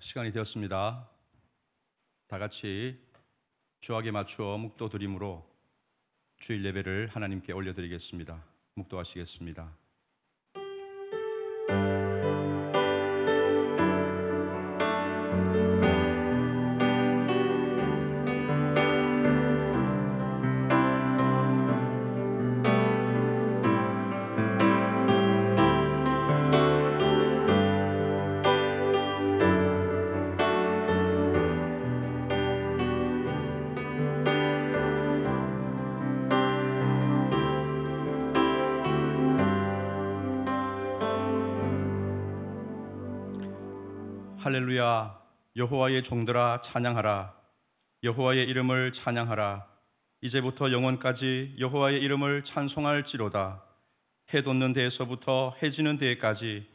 시간이 되었습니다. 다 같이 주악에 맞추어 묵도드림으로 주일 예배를 하나님께 올려드리겠습니다. 묵도하시겠습니다. 할렐루야. 여호와의 종들아 찬양하라. 여호와의 이름을 찬양하라. 이제부터 영원까지 여호와의 이름을 찬송할지로다. 해 돋는 데에서부터 해 지는 데까지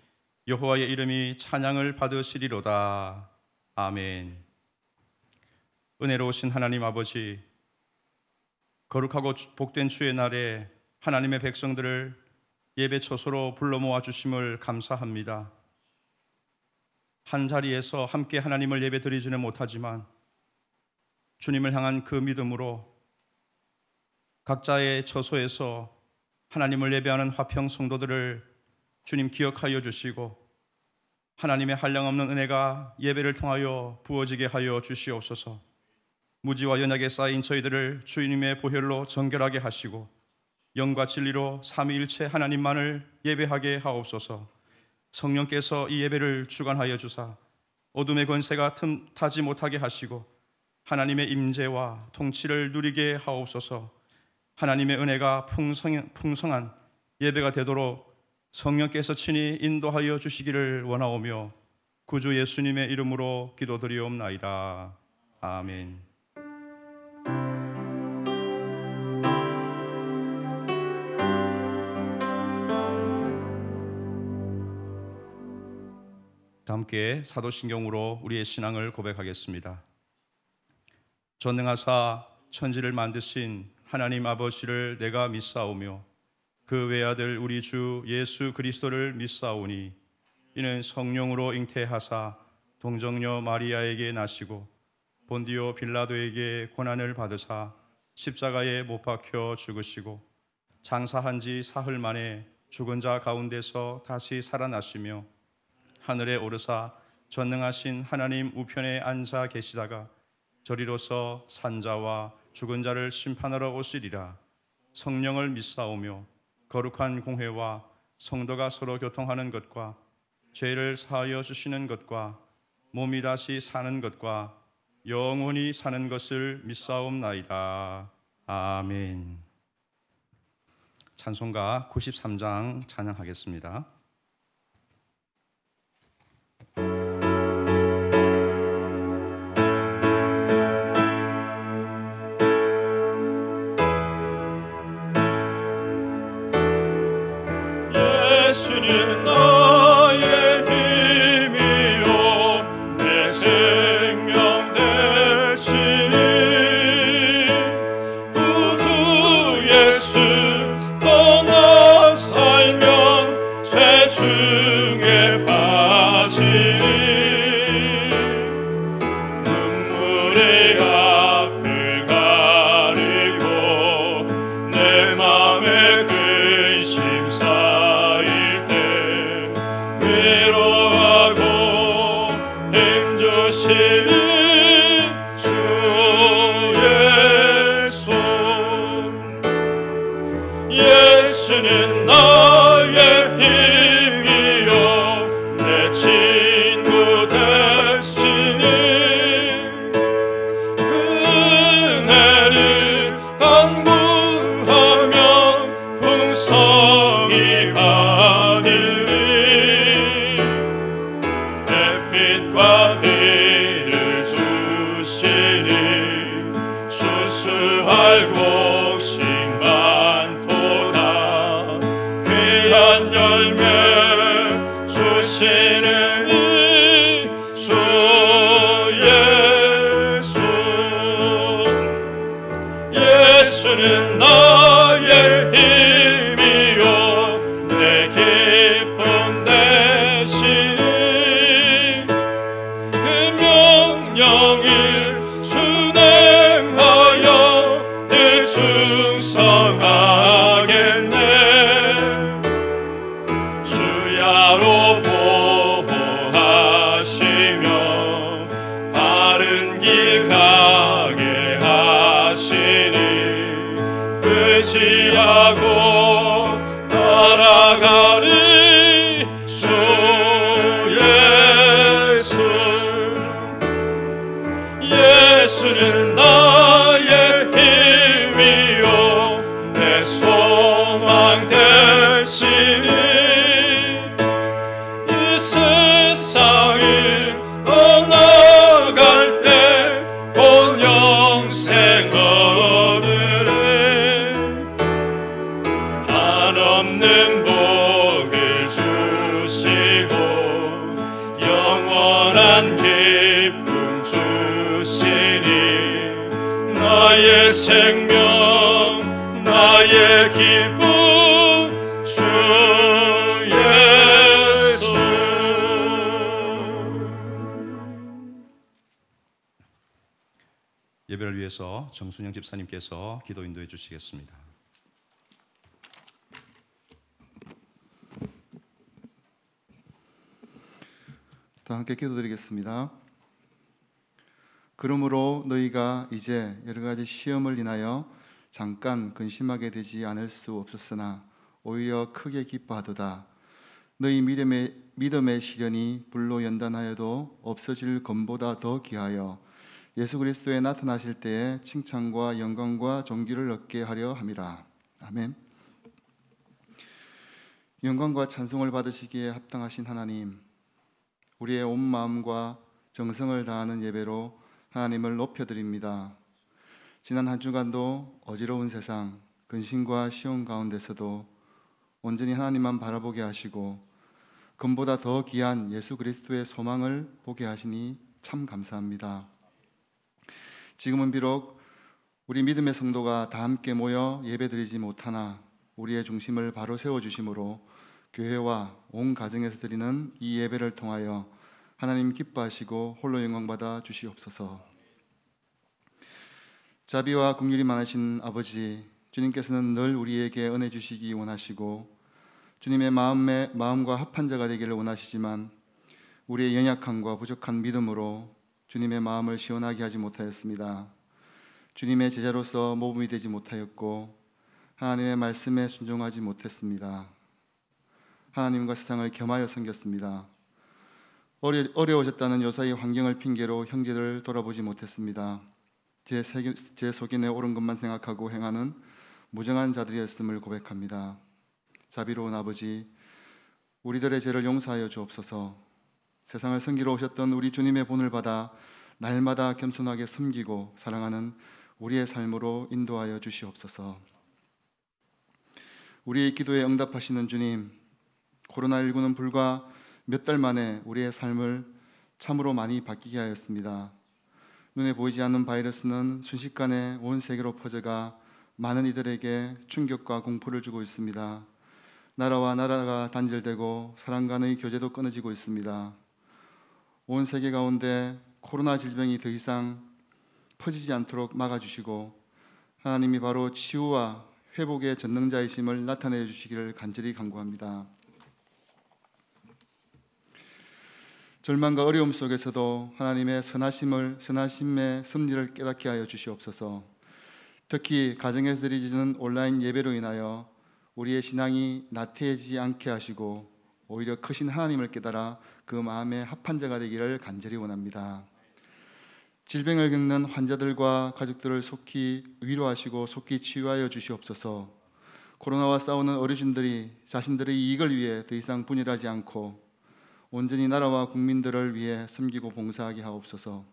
여호와의 이름이 찬양을 받으시리로다. 아멘. 은혜로우신 하나님 아버지, 거룩하고 복된 주의 날에 하나님의 백성들을 예배 처소로 불러 모아 주심을 감사합니다. 한 자리에서 함께 하나님을 예배 드리지는 못하지만 주님을 향한 그 믿음으로 각자의 처소에서 하나님을 예배하는 화평 성도들을 주님 기억하여 주시고 하나님의 한량없는 은혜가 예배를 통하여 부어지게 하여 주시옵소서. 무지와 연약에 쌓인 저희들을 주님의 보혈로 정결하게 하시고 영과 진리로 삼위일체 하나님만을 예배하게 하옵소서. 성령께서 이 예배를 주관하여 주사 어둠의 권세가 틈타지 못하게 하시고 하나님의 임재와 통치를 누리게 하옵소서. 하나님의 은혜가 풍성한 예배가 되도록 성령께서 친히 인도하여 주시기를 원하오며 구주 예수님의 이름으로 기도드리옵나이다. 아멘. 함께 사도신경으로 우리의 신앙을 고백하겠습니다. 전능하사 천지를 만드신 하나님 아버지를 내가 믿사오며 그 외아들 우리 주 예수 그리스도를 믿사오니 이는 성령으로 잉태하사 동정녀 마리아에게 나시고 본디오 빌라도에게 고난을 받으사 십자가에 못 박혀 죽으시고 장사한 지 사흘 만에 죽은 자 가운데서 다시 살아나시며 하늘에 오르사 전능하신 하나님 우편에 앉아 계시다가 저리로서 산자와 죽은 자를 심판하러 오시리라. 성령을 믿사오며 거룩한 공회와 성도가 서로 교통하는 것과 죄를 사하여 주시는 것과 몸이 다시 사는 것과 영원히 사는 것을 믿사옵나이다. 아멘. 찬송가 93장 찬양하겠습니다. 예수는 나의 힘이요 내 생명 되시니 구주 예수 떠나 살면 죄 중에 빠지니 눈물의 앞을 가리고 내 맘에 근심 위로하고 힘주시니 주 예수. 예수는 나의 힘이요 내 친구 되시니 은혜를 간구하면 풍성히 받으리. 빛과 비를 주시니 추수할 곡식 많도다. 귀한 열매 주시는 이 주 예수. 예수는 나의 힘이요 내 기쁨 되시니 의지하고 따라가리 주 예수. 예수는 나의 힘이요 내 소망 되시니 이 세상을 떠나갈 때 곧 영생 얻으리. 한없는 복을 주시고 영원한 기쁨 주시니 나의 생명 나의 기쁨 주 예수. 예배를 위해서 정순영 집사님께서 기도 인도해 주시겠습니다. 다 함께 기도드리겠습니다. 그러므로 너희가 이제 여러 가지 시험을 인하여 잠깐 근심하게 되지 않을 수 없었으나 오히려 크게 기뻐하도다. 너희 믿음의 시련이 불로 연단하여도 없어질 검보다 더 귀하여 예수 그리스도에 나타나실 때에 칭찬과 영광과 존귀를 얻게 하려 함이라. 아멘. 영광과 찬송을 받으시기에 합당하신 하나님, 우리의 온 마음과 정성을 다하는 예배로 하나님을 높여드립니다. 지난 한 주간도 어지러운 세상, 근심과 시험 가운데서도 온전히 하나님만 바라보게 하시고 금보다 더 귀한 예수 그리스도의 소망을 보게 하시니 참 감사합니다. 지금은 비록 우리 믿음의 성도가 다 함께 모여 예배드리지 못하나 우리의 중심을 바로 세워주심으로 교회와 온 가정에서 드리는 이 예배를 통하여 하나님 기뻐하시고 홀로 영광받아 주시옵소서. 자비와 긍휼이 많으신 아버지, 주님께서는 늘 우리에게 은혜 주시기 원하시고 주님의 마음과 합한 자가 되기를 원하시지만 우리의 연약함과 부족한 믿음으로 주님의 마음을 시원하게 하지 못하였습니다. 주님의 제자로서 모범이 되지 못하였고 하나님의 말씀에 순종하지 못했습니다. 하나님과 세상을 겸하여 섬겼습니다. 어려워졌다는 요사이 환경을 핑계로 형제들을 돌아보지 못했습니다. 제 속에 내 옳은 것만 생각하고 행하는 무정한 자들이었음을 고백합니다. 자비로운 아버지, 우리들의 죄를 용서하여 주옵소서. 세상을 섬기러 오셨던 우리 주님의 본을 받아 날마다 겸손하게 섬기고 사랑하는 우리의 삶으로 인도하여 주시옵소서. 우리의 기도에 응답하시는 주님, 코로나19는 불과 몇 달 만에 우리의 삶을 참으로 많이 바뀌게 하였습니다. 눈에 보이지 않는 바이러스는 순식간에 온 세계로 퍼져가 많은 이들에게 충격과 공포를 주고 있습니다. 나라와 나라가 단절되고 사람 간의 교제도 끊어지고 있습니다. 온 세계 가운데 코로나 질병이 더 이상 퍼지지 않도록 막아주시고 하나님이 바로 치유와 회복의 전능자이심을 나타내 주시기를 간절히 간구합니다. 절망과 어려움 속에서도 하나님의 선하심의 섭리를 깨닫게 하여 주시옵소서. 특히 가정에서 드리는 온라인 예배로 인하여 우리의 신앙이 나태해지지 않게 하시고 오히려 크신 하나님을 깨달아 그 마음에 합한 자가 되기를 간절히 원합니다. 질병을 겪는 환자들과 가족들을 속히 위로하시고 속히 치유하여 주시옵소서. 코로나와 싸우는 어르신들이 자신들의 이익을 위해 더 이상 분열하지 않고 온전히 나라와 국민들을 위해 섬기고 봉사하게 하옵소서.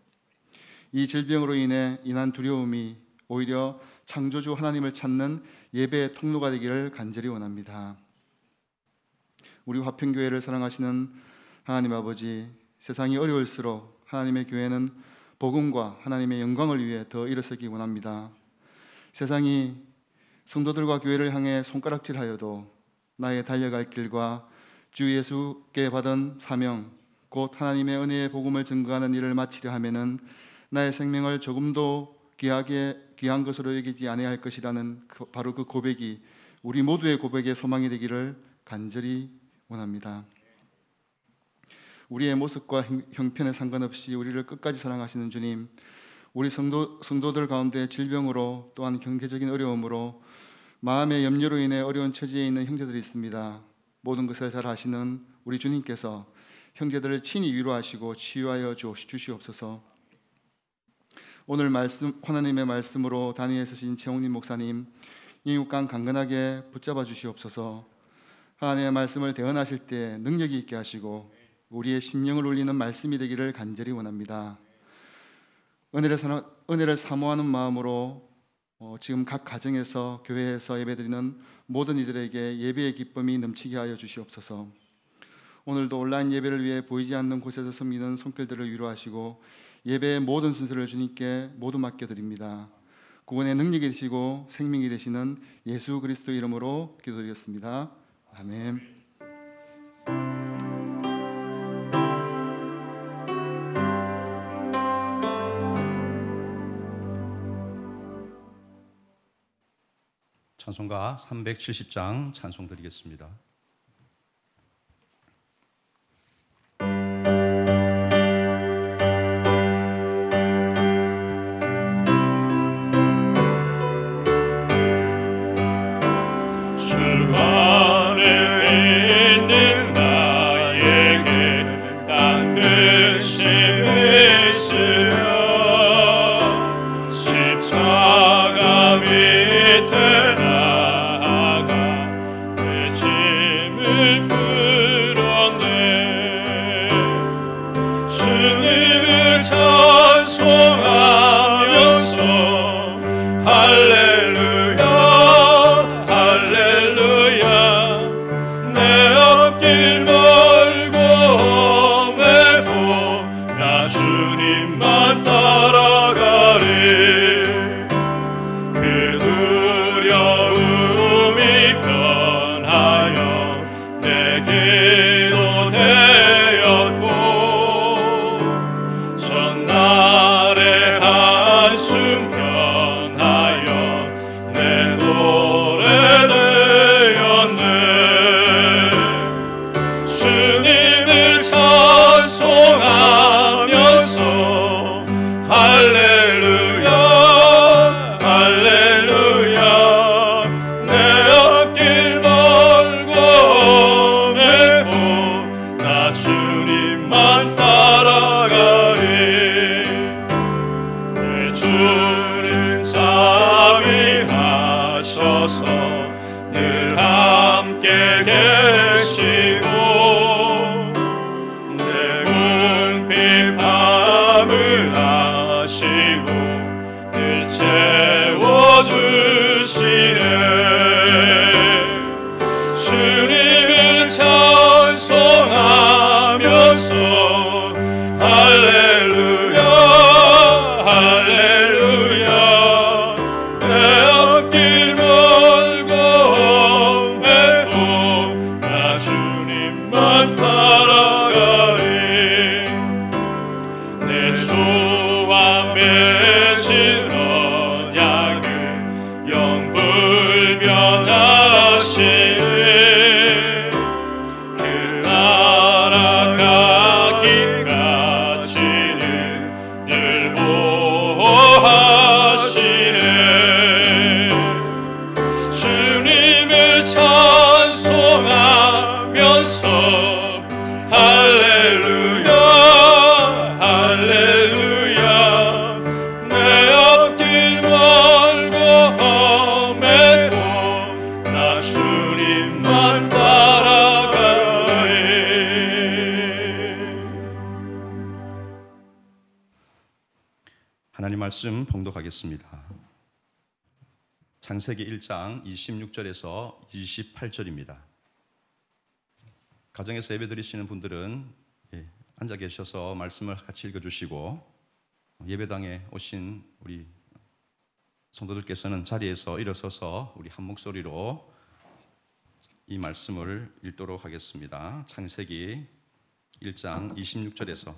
이 질병으로 인한 두려움이 오히려 창조주 하나님을 찾는 예배의 통로가 되기를 간절히 원합니다. 우리 화평교회를 사랑하시는 하나님 아버지, 세상이 어려울수록 하나님의 교회는 복음과 하나님의 영광을 위해 더 일어서기 원합니다. 세상이 성도들과 교회를 향해 손가락질하여도 나의 달려갈 길과 주 예수께 받은 사명, 곧 하나님의 은혜의 복음을 증거하는 일을 마치려 하면은 나의 생명을 조금도 귀한 것으로 여기지 아니할 것이라는 바로 그 고백이 우리 모두의 고백의 소망이 되기를 간절히 원합니다. 우리의 모습과 형편에 상관없이 우리를 끝까지 사랑하시는 주님, 우리 성도들 가운데 질병으로 또한 경제적인 어려움으로 마음의 염려로 인해 어려운 처지에 있는 형제들이 있습니다. 모든 것을 잘 아시는 우리 주님께서 형제들을 친히 위로하시고 치유하여 주시옵소서. 오늘 말씀, 하나님의 말씀으로 단위에 서신 최홍림 목사님 이육강 강건하게 붙잡아 주시옵소서. 하나님의 말씀을 대언하실 때 능력이 있게 하시고 우리의 심령을 울리는 말씀이 되기를 간절히 원합니다. 은혜를 사모하는 마음으로 지금 각 가정에서 교회에서 예배드리는 모든 이들에게 예배의 기쁨이 넘치게 하여 주시옵소서. 오늘도 온라인 예배를 위해 보이지 않는 곳에서 섬기는 손길들을 위로하시고 예배의 모든 순서를 주님께 모두 맡겨드립니다. 구원의 능력이 되시고 생명이 되시는 예수 그리스도 이름으로 기도드렸습니다. 아멘. 찬송가 370장 찬송 드리겠습니다. 하나님 말씀 봉독하겠습니다. 창세기 1장 26절에서 28절입니다. 가정에서 예배 드리시는 분들은 앉아 계셔서 말씀을 같이 읽어주시고, 예배당에 오신 우리 성도들께서는 자리에서 일어서서 우리 한 목소리로 이 말씀을 읽도록 하겠습니다. 창세기 1장 26절에서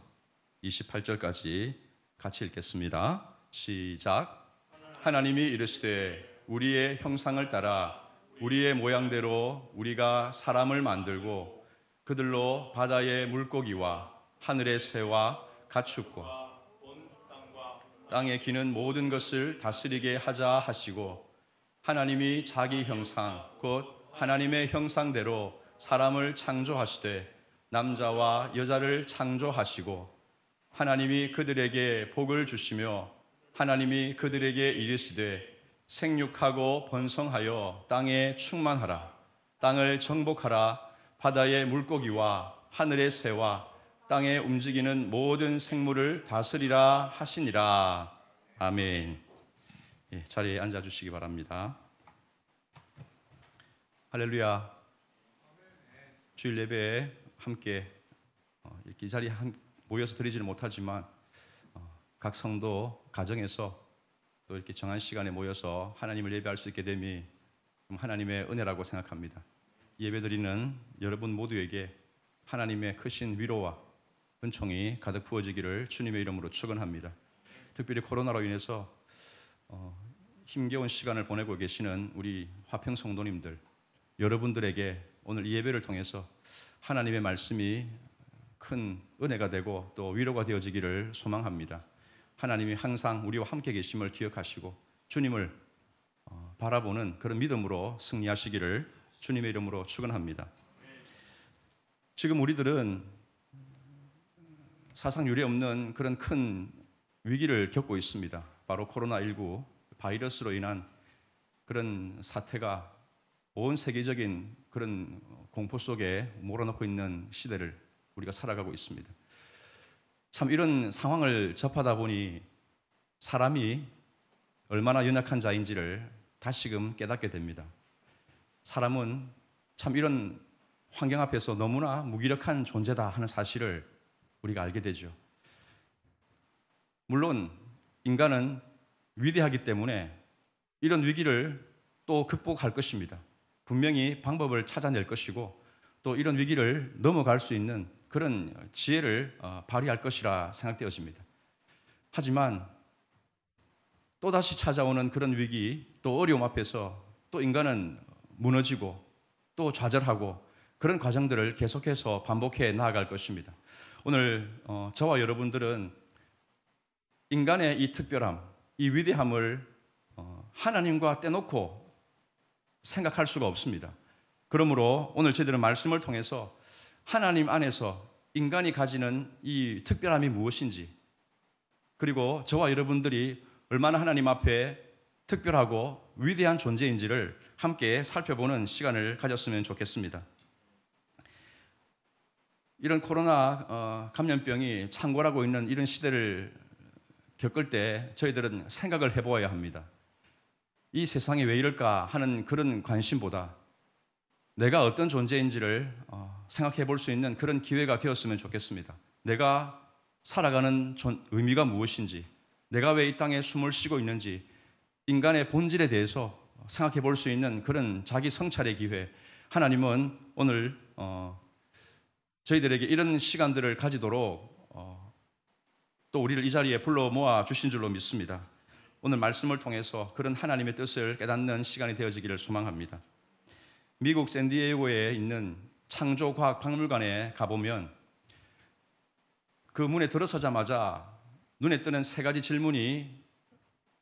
28절까지 같이 읽겠습니다. 시작. 하나님이 이르시되 우리의 형상을 따라 우리의 모양대로 우리가 사람을 만들고 그들로 바다의 물고기와 하늘의 새와 가축과 땅에 기는 모든 것을 다스리게 하자 하시고, 하나님이 자기 형상 곧 하나님의 형상대로 사람을 창조하시되 남자와 여자를 창조하시고 하나님이 그들에게 복을 주시며 하나님이 그들에게 이르시되 생육하고 번성하여 땅에 충만하라. 땅을 정복하라. 바다의 물고기와 하늘의 새와 땅에 움직이는 모든 생물을 다스리라 하시니라. 아멘. 예, 자리에 앉아주시기 바랍니다. 할렐루야. 주일 예배에 함께 이렇게 이 자리에 모여서 드리지는 못하지만 각 성도 가정에서 또 이렇게 정한 시간에 모여서 하나님을 예배할 수 있게 됨이 하나님의 은혜라고 생각합니다. 예배드리는 여러분 모두에게 하나님의 크신 위로와 은총이 가득 부어지기를 주님의 이름으로 축원합니다. 특별히 코로나로 인해서 힘겨운 시간을 보내고 계시는 우리 화평 성도님들, 여러분들에게 오늘 이 예배를 통해서 하나님의 말씀이 큰 은혜가 되고 또 위로가 되어지기를 소망합니다. 하나님이 항상 우리와 함께 계심을 기억하시고 주님을 바라보는 그런 믿음으로 승리하시기를 주님의 이름으로 축원합니다. 지금 우리들은 사상 유례 없는 그런 큰 위기를 겪고 있습니다. 바로 코로나19 바이러스로 인한 그런 사태가 온 세계적인 그런 공포 속에 몰아넣고 있는 시대를 우리가 살아가고 있습니다. 참 이런 상황을 접하다 보니 사람이 얼마나 연약한 자인지를 다시금 깨닫게 됩니다. 사람은 참 이런 환경 앞에서 너무나 무기력한 존재다 하는 사실을 우리가 알게 되죠. 물론 인간은 위대하기 때문에 이런 위기를 또 극복할 것입니다. 분명히 방법을 찾아낼 것이고 또 이런 위기를 넘어갈 수 있는 그런 지혜를 발휘할 것이라 생각되어집니다. 하지만 또다시 찾아오는 그런 위기, 또 어려움 앞에서 또 인간은 무너지고 또 좌절하고 그런 과정들을 계속해서 반복해 나아갈 것입니다. 오늘 저와 여러분들은 인간의 이 특별함, 이 위대함을 하나님과 떼놓고 생각할 수가 없습니다. 그러므로 오늘 저희들은 말씀을 통해서 하나님 안에서 인간이 가지는 이 특별함이 무엇인지, 그리고 저와 여러분들이 얼마나 하나님 앞에 특별하고 위대한 존재인지를 함께 살펴보는 시간을 가졌으면 좋겠습니다. 이런 코로나 감염병이 창궐하고 있는 이런 시대를 겪을 때 저희들은 생각을 해보아야 합니다. 이 세상이 왜 이럴까 하는 그런 관심보다 내가 어떤 존재인지를 생각해 볼 수 있는 그런 기회가 되었으면 좋겠습니다. 내가 살아가는 의미가 무엇인지, 내가 왜 이 땅에 숨을 쉬고 있는지, 인간의 본질에 대해서 생각해 볼 수 있는 그런 자기 성찰의 기회, 하나님은 오늘 저희들에게 이런 시간들을 가지도록 또 우리를 이 자리에 불러 모아 주신 줄로 믿습니다. 오늘 말씀을 통해서 그런 하나님의 뜻을 깨닫는 시간이 되어지기를 소망합니다. 미국 샌디에이고에 있는 창조과학박물관에 가보면 그 문에 들어서자마자 눈에 띄는 세 가지 질문이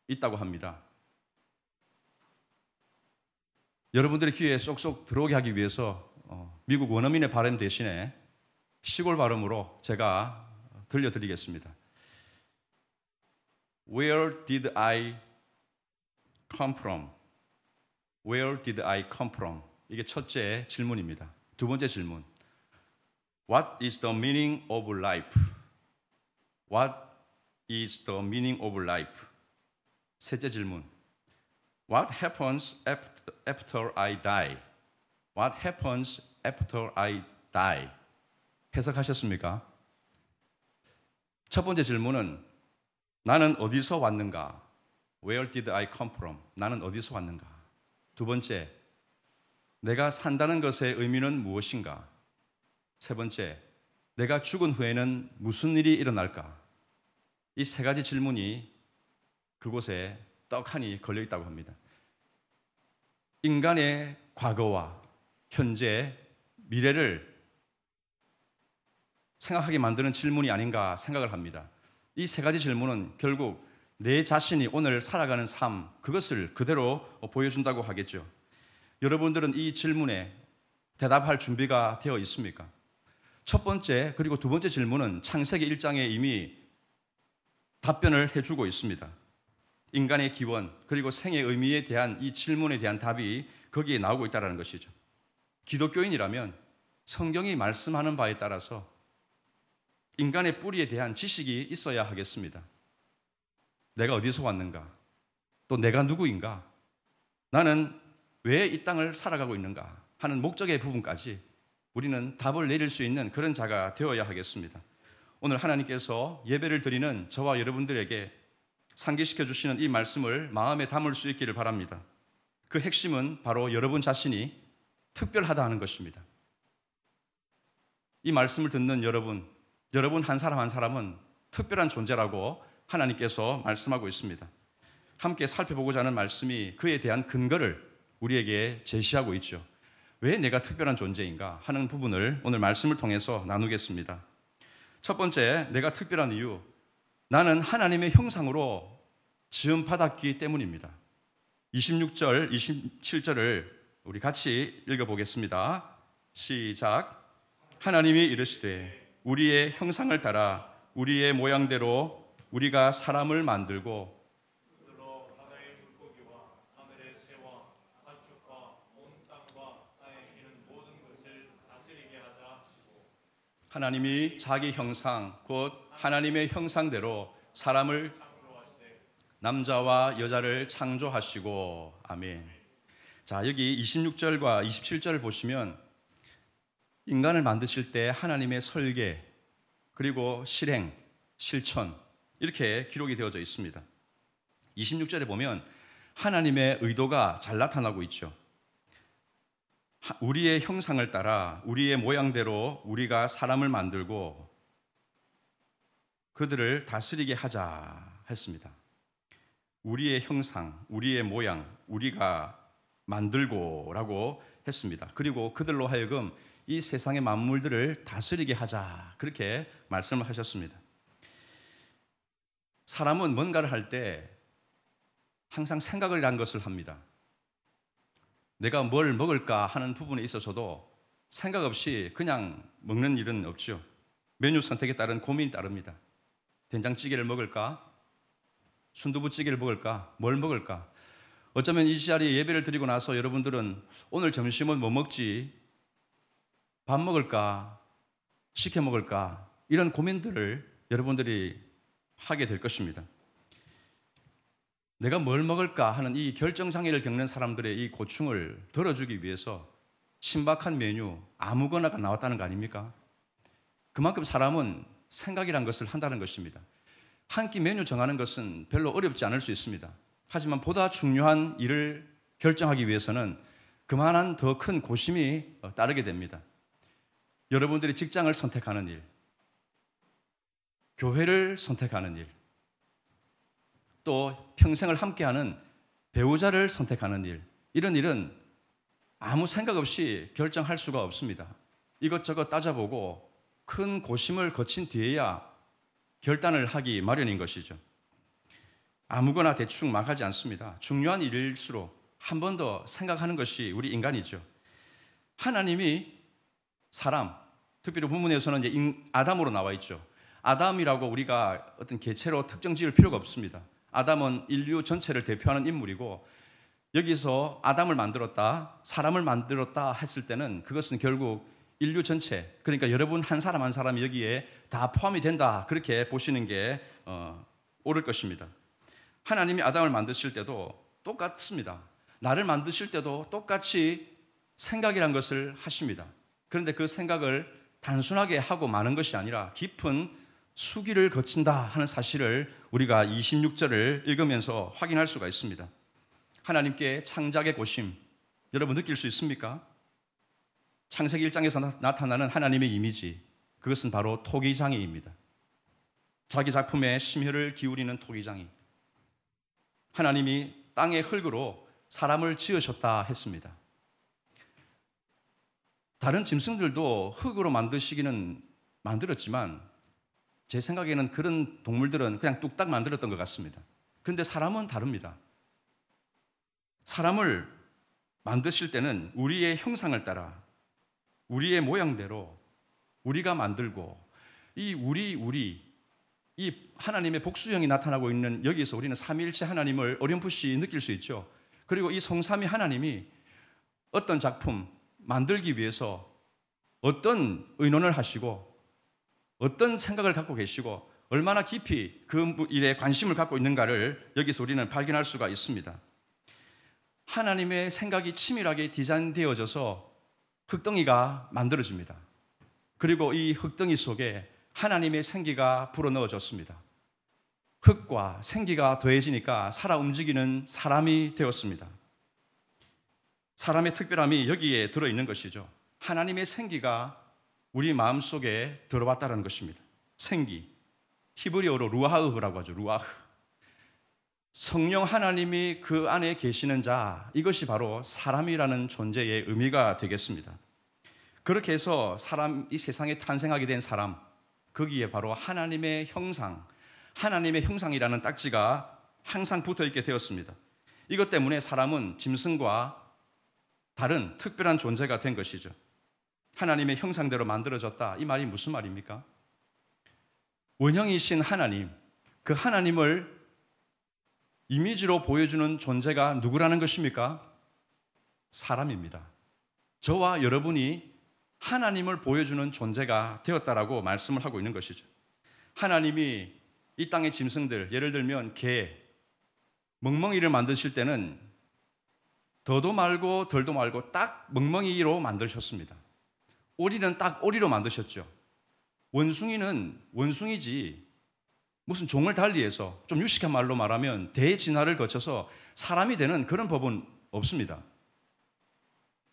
있다고 합니다. 여러분들의 귀에 쏙쏙 들어오게 하기 위해서 미국 원어민의 발음 대신에 시골 발음으로 제가 들려드리겠습니다. Where did I come from? Where did I come from? 이게 첫째 질문입니다. 두 번째 질문. What is the meaning of life? What is the meaning of life? 셋째 질문. What happens after I die? What happens after I die? 해석하셨습니까? 첫 번째 질문은 나는 어디서 왔는가? Where did I come from? 나는 어디서 왔는가? 두 번째, 내가 산다는 것의 의미는 무엇인가? 세 번째, 내가 죽은 후에는 무슨 일이 일어날까? 이 세 가지 질문이 그곳에 떡하니 걸려 있다고 합니다. 인간의 과거와 현재, 미래를 생각하게 만드는 질문이 아닌가 생각을 합니다. 이 세 가지 질문은 결국 내 자신이 오늘 살아가는 삶, 그것을 그대로 보여준다고 하겠죠. 여러분들은 이 질문에 대답할 준비가 되어 있습니까? 첫 번째 그리고 두 번째 질문은 창세기 1장에 이미 답변을 해주고 있습니다. 인간의 기원 그리고 생의 의미에 대한 이 질문에 대한 답이 거기에 나오고 있다는 것이죠. 기독교인이라면 성경이 말씀하는 바에 따라서 인간의 뿌리에 대한 지식이 있어야 하겠습니다. 내가 어디서 왔는가? 또 내가 누구인가? 나는 왜 이 땅을 살아가고 있는가? 하는 목적의 부분까지 우리는 답을 내릴 수 있는 그런 자가 되어야 하겠습니다. 오늘 하나님께서 예배를 드리는 저와 여러분들에게 상기시켜 주시는 이 말씀을 마음에 담을 수 있기를 바랍니다. 그 핵심은 바로 여러분 자신이 특별하다는 것입니다. 이 말씀을 듣는 여러분 한 사람 한 사람은 특별한 존재라고 하나님께서 말씀하고 있습니다. 함께 살펴보고자 하는 말씀이 그에 대한 근거를 우리에게 제시하고 있죠. 왜 내가 특별한 존재인가 하는 부분을 오늘 말씀을 통해서 나누겠습니다. 첫 번째, 내가 특별한 이유, 나는 하나님의 형상으로 지음받았기 때문입니다. 26절, 27절을 우리 같이 읽어보겠습니다. 시작. 하나님이 이르시되 우리의 형상을 따라 우리의 모양대로 우리가 사람을 만들고 그들로 바다의 물고기와 하늘의 새와 가축과 온 땅과 땅에 기는 모든 것을 다스리게 하자 하시고 하나님이 자기 형상 곧 하나님의 형상대로 사람을 남자와 여자를 창조하시고 아멘. 자, 여기 26절과 27절을 보시면 인간을 만드실 때 하나님의 설계 그리고 실행, 실천 이렇게 기록이 되어져 있습니다. 26절에 보면 하나님의 의도가 잘 나타나고 있죠. 우리의 형상을 따라 우리의 모양대로 우리가 사람을 만들고 그들을 다스리게 하자 했습니다. 우리의 형상, 우리의 모양, 우리가 만들고라고 했습니다. 그리고 그들로 하여금 이 세상의 만물들을 다스리게 하자 그렇게 말씀을 하셨습니다. 사람은 뭔가를 할 때 항상 생각을 한 것을 합니다. 내가 뭘 먹을까 하는 부분에 있어서도 생각 없이 그냥 먹는 일은 없죠. 메뉴 선택에 따른 고민이 따릅니다. 된장찌개를 먹을까? 순두부찌개를 먹을까? 뭘 먹을까? 어쩌면 이 자리에 예배를 드리고 나서 여러분들은 오늘 점심은 뭐 먹지? 밥 먹을까? 시켜 먹을까? 이런 고민들을 여러분들이 하게 될 것입니다. 내가 뭘 먹을까 하는 이 결정장애를 겪는 사람들의 이 고충을 덜어주기 위해서 신박한 메뉴 아무거나가 나왔다는 거 아닙니까? 그만큼 사람은 생각이란 것을 한다는 것입니다. 한 끼 메뉴 정하는 것은 별로 어렵지 않을 수 있습니다. 하지만 보다 중요한 일을 결정하기 위해서는 그만한 더 큰 고심이 따르게 됩니다. 여러분들이 직장을 선택하는 일, 교회를 선택하는 일, 또 평생을 함께하는 배우자를 선택하는 일, 이런 일은 아무 생각 없이 결정할 수가 없습니다. 이것저것 따져보고 큰 고심을 거친 뒤에야 결단을 하기 마련인 것이죠. 아무거나 대충 막 하지 않습니다. 중요한 일일수록 한 번 더 생각하는 것이 우리 인간이죠. 하나님이 사람, 특별히 본문에서는 이제 아담으로 나와 있죠. 아담이라고 우리가 어떤 개체로 특정 지을 필요가 없습니다. 아담은 인류 전체를 대표하는 인물이고 여기서 아담을 만들었다, 사람을 만들었다 했을 때는 그것은 결국 인류 전체, 그러니까 여러분 한 사람 한 사람이 여기에 다 포함이 된다 그렇게 보시는 게 옳을 것입니다. 하나님이 아담을 만드실 때도 똑같습니다. 나를 만드실 때도 똑같이 생각이란 것을 하십니다. 그런데 그 생각을 단순하게 하고 마는 것이 아니라 깊은 수기를 거친다 하는 사실을 우리가 26절을 읽으면서 확인할 수가 있습니다. 하나님께 창작의 고심, 여러분 느낄 수 있습니까? 창세기 1장에서 나타나는 하나님의 이미지, 그것은 바로 토기장이입니다. 자기 작품에 심혈을 기울이는 토기장이. 하나님이 땅의 흙으로 사람을 지으셨다 했습니다. 다른 짐승들도 흙으로 만드시기는 만들었지만 제 생각에는 그런 동물들은 그냥 뚝딱 만들었던 것 같습니다. 그런데 사람은 다릅니다. 사람을 만드실 때는 우리의 형상을 따라 우리의 모양대로 우리가 만들고 이 하나님의 복수형이 나타나고 있는 여기서 우리는 삼위일체 하나님을 어렴풋이 느낄 수 있죠. 그리고 이 성삼위 하나님이 어떤 작품 만들기 위해서 어떤 의논을 하시고 어떤 생각을 갖고 계시고 얼마나 깊이 그 일에 관심을 갖고 있는가를 여기서 우리는 발견할 수가 있습니다. 하나님의 생각이 치밀하게 디자인되어져서 흙덩이가 만들어집니다. 그리고 이 흙덩이 속에 하나님의 생기가 불어넣어졌습니다. 흙과 생기가 더해지니까 살아 움직이는 사람이 되었습니다. 사람의 특별함이 여기에 들어있는 것이죠. 하나님의 생기가 우리 마음속에 들어왔다는 것입니다. 생기, 히브리어로 루아흐라고 하죠. 루아흐. 성령 하나님이 그 안에 계시는 자, 이것이 바로 사람이라는 존재의 의미가 되겠습니다. 그렇게 해서 이 세상에 탄생하게 된 사람, 거기에 바로 하나님의 형상, 하나님의 형상이라는 딱지가 항상 붙어있게 되었습니다. 이것 때문에 사람은 짐승과 다른 특별한 존재가 된 것이죠. 하나님의 형상대로 만들어졌다. 이 말이 무슨 말입니까? 원형이신 하나님, 그 하나님을 이미지로 보여주는 존재가 누구라는 것입니까? 사람입니다. 저와 여러분이 하나님을 보여주는 존재가 되었다라고 말씀을 하고 있는 것이죠. 하나님이 이 땅의 짐승들, 예를 들면 개, 멍멍이를 만드실 때는 더도 말고 덜도 말고 딱 멍멍이로 만드셨습니다. 오리는 딱 오리로 만드셨죠. 원숭이는 원숭이지 무슨 종을 달리해서 좀 유식한 말로 말하면 대진화를 거쳐서 사람이 되는 그런 법은 없습니다.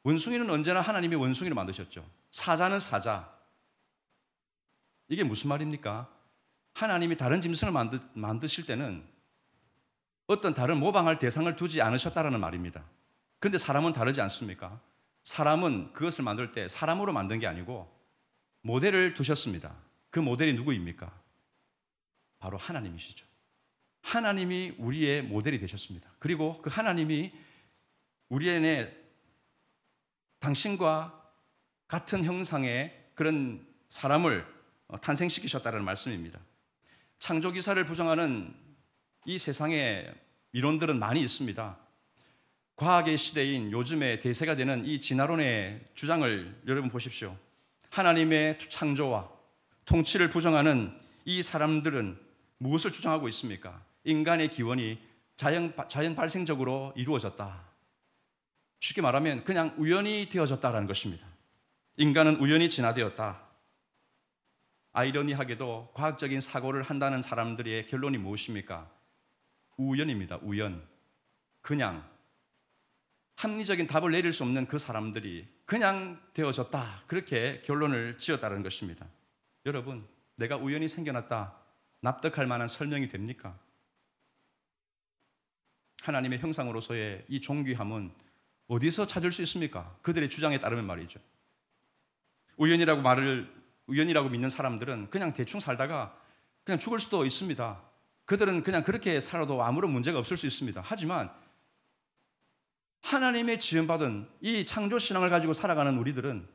원숭이는 언제나 하나님이 원숭이로 만드셨죠. 사자는 사자. 이게 무슨 말입니까? 하나님이 다른 짐승을 만드실 때는 어떤 다른 모방할 대상을 두지 않으셨다라는 말입니다. 그런데 사람은 다르지 않습니까? 사람은 그것을 만들 때 사람으로 만든 게 아니고 모델을 두셨습니다. 그 모델이 누구입니까? 바로 하나님이시죠. 하나님이 우리의 모델이 되셨습니다. 그리고 그 하나님이 우리 안에 당신과 같은 형상의 그런 사람을 탄생시키셨다는 말씀입니다. 창조기사를 부정하는 이 세상에 이론들은 많이 있습니다. 과학의 시대인 요즘에 대세가 되는 이 진화론의 주장을 여러분 보십시오. 하나님의 창조와 통치를 부정하는 이 사람들은 무엇을 주장하고 있습니까? 인간의 기원이 자연 발생적으로 이루어졌다. 쉽게 말하면 그냥 우연히 되어졌다라는 것입니다. 인간은 우연히 진화되었다. 아이러니하게도 과학적인 사고를 한다는 사람들의 결론이 무엇입니까? 우연입니다. 우연. 그냥 합리적인 답을 내릴 수 없는 그 사람들이 그냥 되어졌다. 그렇게 결론을 지었다는 것입니다. 여러분, 내가 우연히 생겨났다. 납득할 만한 설명이 됩니까? 하나님의 형상으로서의 이 존귀함은 어디서 찾을 수 있습니까? 그들의 주장에 따르면 말이죠. 우연이라고 믿는 사람들은 그냥 대충 살다가 그냥 죽을 수도 있습니다. 그들은 그냥 그렇게 살아도 아무런 문제가 없을 수 있습니다. 하지만 하나님의 지음받은 이 창조신앙을 가지고 살아가는 우리들은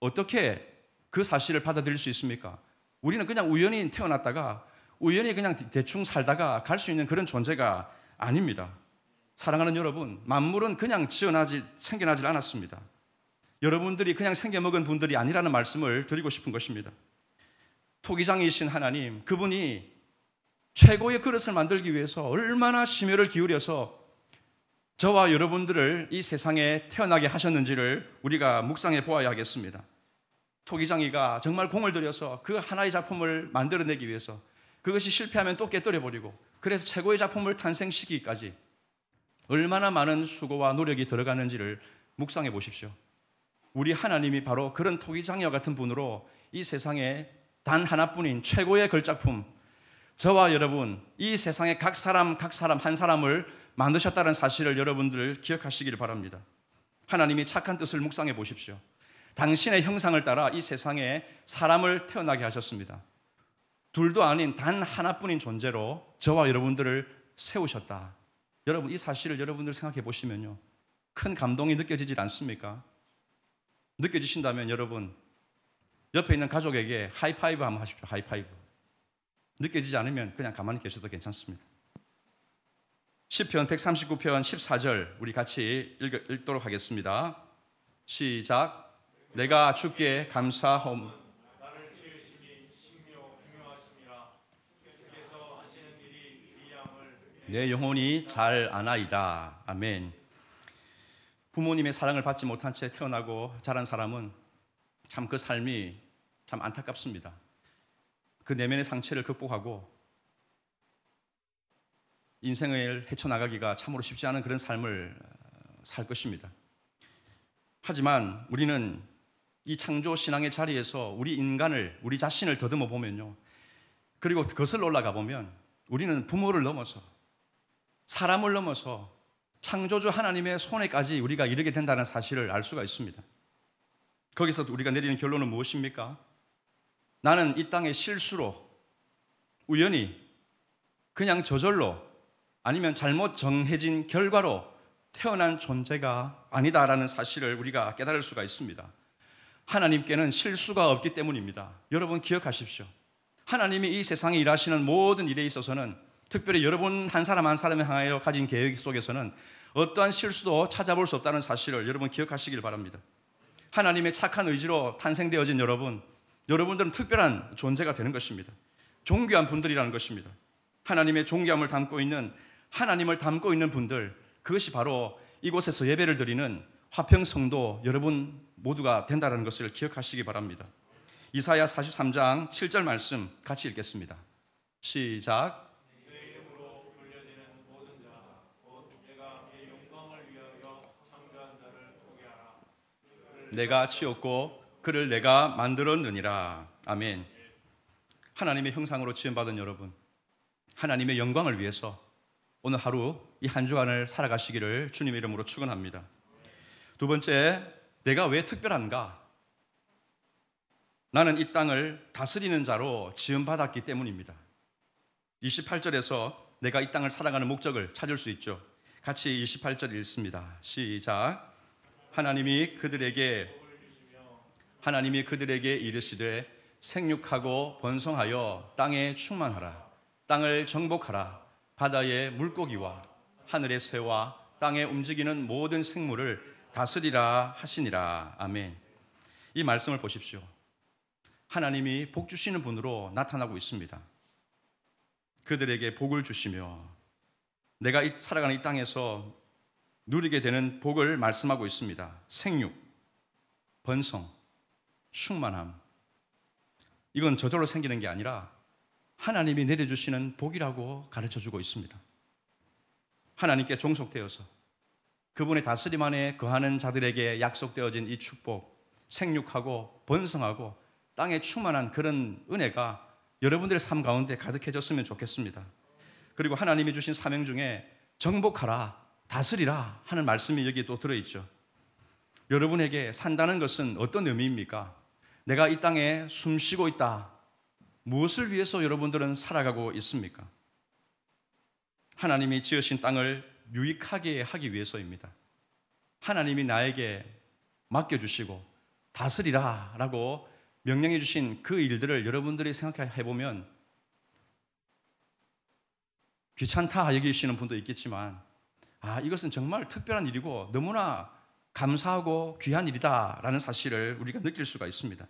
어떻게 그 사실을 받아들일 수 있습니까? 우리는 그냥 우연히 태어났다가 우연히 그냥 대충 살다가 갈 수 있는 그런 존재가 아닙니다. 사랑하는 여러분, 만물은 그냥 생겨나질 않았습니다. 여러분들이 그냥 생겨먹은 분들이 아니라는 말씀을 드리고 싶은 것입니다. 토기장이신 하나님, 그분이 최고의 그릇을 만들기 위해서 얼마나 심혈을 기울여서 저와 여러분들을 이 세상에 태어나게 하셨는지를 우리가 묵상해 보아야 하겠습니다. 토기장이가 정말 공을 들여서 그 하나의 작품을 만들어내기 위해서 그것이 실패하면 또 깨뜨려버리고 그래서 최고의 작품을 탄생시키기까지 얼마나 많은 수고와 노력이 들어가는지를 묵상해 보십시오. 우리 하나님이 바로 그런 토기장이와 같은 분으로 이 세상에 단 하나뿐인 최고의 걸작품, 저와 여러분, 이 세상의 각 사람 한 사람을 만드셨다는 사실을 여러분들 기억하시기를 바랍니다. 하나님이 착한 뜻을 묵상해 보십시오. 당신의 형상을 따라 이 세상에 사람을 태어나게 하셨습니다. 둘도 아닌 단 하나뿐인 존재로 저와 여러분들을 세우셨다. 여러분, 이 사실을 여러분들 생각해 보시면요, 큰 감동이 느껴지질 않습니까? 느껴지신다면 여러분, 옆에 있는 가족에게 하이파이브 한번 하십시오. 하이파이브. 느껴지지 않으면 그냥 가만히 계셔도 괜찮습니다. 시편 139편 14절 우리 같이 읽도록 하겠습니다. 시작. 내가 주께 감사하오. 나를 지으시니 신묘 기묘하심이라. 주께서 하시는 일이 기이함을 내 영혼이 잘 아나이다. 아멘. 부모님의 사랑을 받지 못한 채 태어나고 자란 사람은 참 그 삶이 참 안타깝습니다. 그 내면의 상처를 극복하고 인생을 헤쳐나가기가 참으로 쉽지 않은 그런 삶을 살 것입니다. 하지만 우리는 이 창조 신앙의 자리에서 우리 인간을, 우리 자신을 더듬어 보면요, 그리고 거슬러 올라가 보면 우리는 부모를 넘어서, 사람을 넘어서 창조주 하나님의 손에까지 우리가 이르게 된다는 사실을 알 수가 있습니다. 거기서 우리가 내리는 결론은 무엇입니까? 나는 이 땅의 실수로, 우연히, 그냥 저절로, 아니면 잘못 정해진 결과로 태어난 존재가 아니다라는 사실을 우리가 깨달을 수가 있습니다. 하나님께는 실수가 없기 때문입니다. 여러분 기억하십시오. 하나님이 이 세상에 일하시는 모든 일에 있어서는, 특별히 여러분 한 사람 한 사람을 향하여 가진 계획 속에서는 어떠한 실수도 찾아볼 수 없다는 사실을 여러분 기억하시길 바랍니다. 하나님의 착한 의지로 탄생되어진 여러분들은 특별한 존재가 되는 것입니다. 존귀한 분들이라는 것입니다. 하나님의 존귀함을 담고 있는, 하나님을 담고 있는 분들, 그것이 바로 이곳에서 예배를 드리는 화평성도 여러분 모두가 된다는 것을 기억하시기 바랍니다. 이사야 43장 7절 말씀 같이 읽겠습니다. 시작. 내 이름으로 불려지는 모든 자, 곧 내가 내 영광을 위하여 창조한 자를 보게 하라. 내가 지었고 그를 내가 만들었느니라. 아멘. 하나님의 형상으로 지음받은 여러분, 하나님의 영광을 위해서 오늘 하루 이 한 주간을 살아가시기를 주님의 이름으로 축원합니다. 두 번째, 내가 왜 특별한가? 나는 이 땅을 다스리는 자로 지음받았기 때문입니다. 28절에서 내가 이 땅을 살아가는 목적을 찾을 수 있죠. 같이 28절 읽습니다. 시작. 하나님이 그들에게 이르시되 생육하고 번성하여 땅에 충만하라. 땅을 정복하라. 바다의 물고기와 하늘의 새와 땅에 움직이는 모든 생물을 다스리라 하시니라. 아멘. 이 말씀을 보십시오. 하나님이 복 주시는 분으로 나타나고 있습니다. 그들에게 복을 주시며 내가 살아가는 이 땅에서 누리게 되는 복을 말씀하고 있습니다. 생육, 번성, 충만함. 이건 저절로 생기는 게 아니라 하나님이 내려주시는 복이라고 가르쳐주고 있습니다. 하나님께 종속되어서 그분의 다스림 안에 거하는 자들에게 약속되어진 이 축복, 생육하고 번성하고 땅에 충만한 그런 은혜가 여러분들의 삶 가운데 가득해졌으면 좋겠습니다. 그리고 하나님이 주신 사명 중에 정복하라, 다스리라 하는 말씀이 여기 또 들어있죠. 여러분에게 산다는 것은 어떤 의미입니까? 내가 이 땅에 숨 쉬고 있다. 무엇을 위해서 여러분들은 살아가고 있습니까? 하나님이 지으신 땅을 유익하게 하기 위해서입니다. 하나님이 나에게 맡겨주시고 다스리라 라고 명령해 주신 그 일들을 여러분들이 생각해 보면 귀찮다 여기시는 분도 있겠지만 이것은 정말 특별한 일이고 너무나 감사하고 귀한 일이다라는 사실을 우리가 느낄 수가 있습니다.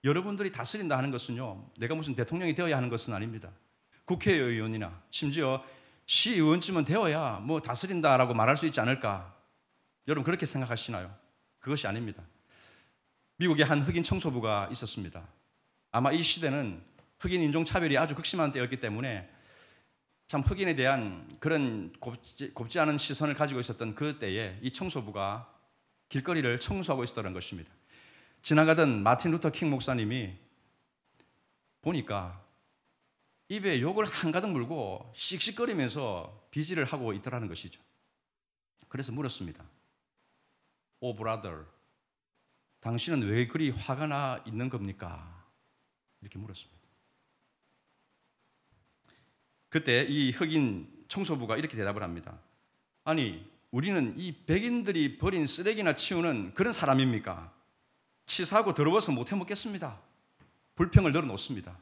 여러분들이 다스린다 하는 것은요, 내가 무슨 대통령이 되어야 하는 것은 아닙니다. 국회의원이나 심지어 시의원쯤은 되어야 뭐 다스린다라고 말할 수 있지 않을까? 여러분 그렇게 생각하시나요? 그것이 아닙니다. 미국에 한 흑인 청소부가 있었습니다. 아마 이 시대는 흑인 인종차별이 아주 극심한 때였기 때문에 참 흑인에 대한 그런 곱지 않은 시선을 가지고 있었던 그 때에 이 청소부가 길거리를 청소하고 있었던 것입니다. 지나가던 마틴 루터 킹 목사님이 보니까 입에 욕을 한가득 물고 씩씩거리면서 비질을 하고 있더라는 것이죠. 그래서 물었습니다. 오 브라더, 당신은 왜 그리 화가 나 있는 겁니까? 이렇게 물었습니다. 그때 이 흑인 청소부가 이렇게 대답을 합니다. 아니, 우리는 이 백인들이 버린 쓰레기나 치우는 그런 사람입니까? 치사하고 더러워서 못 해먹겠습니다. 불평을 늘어놓습니다.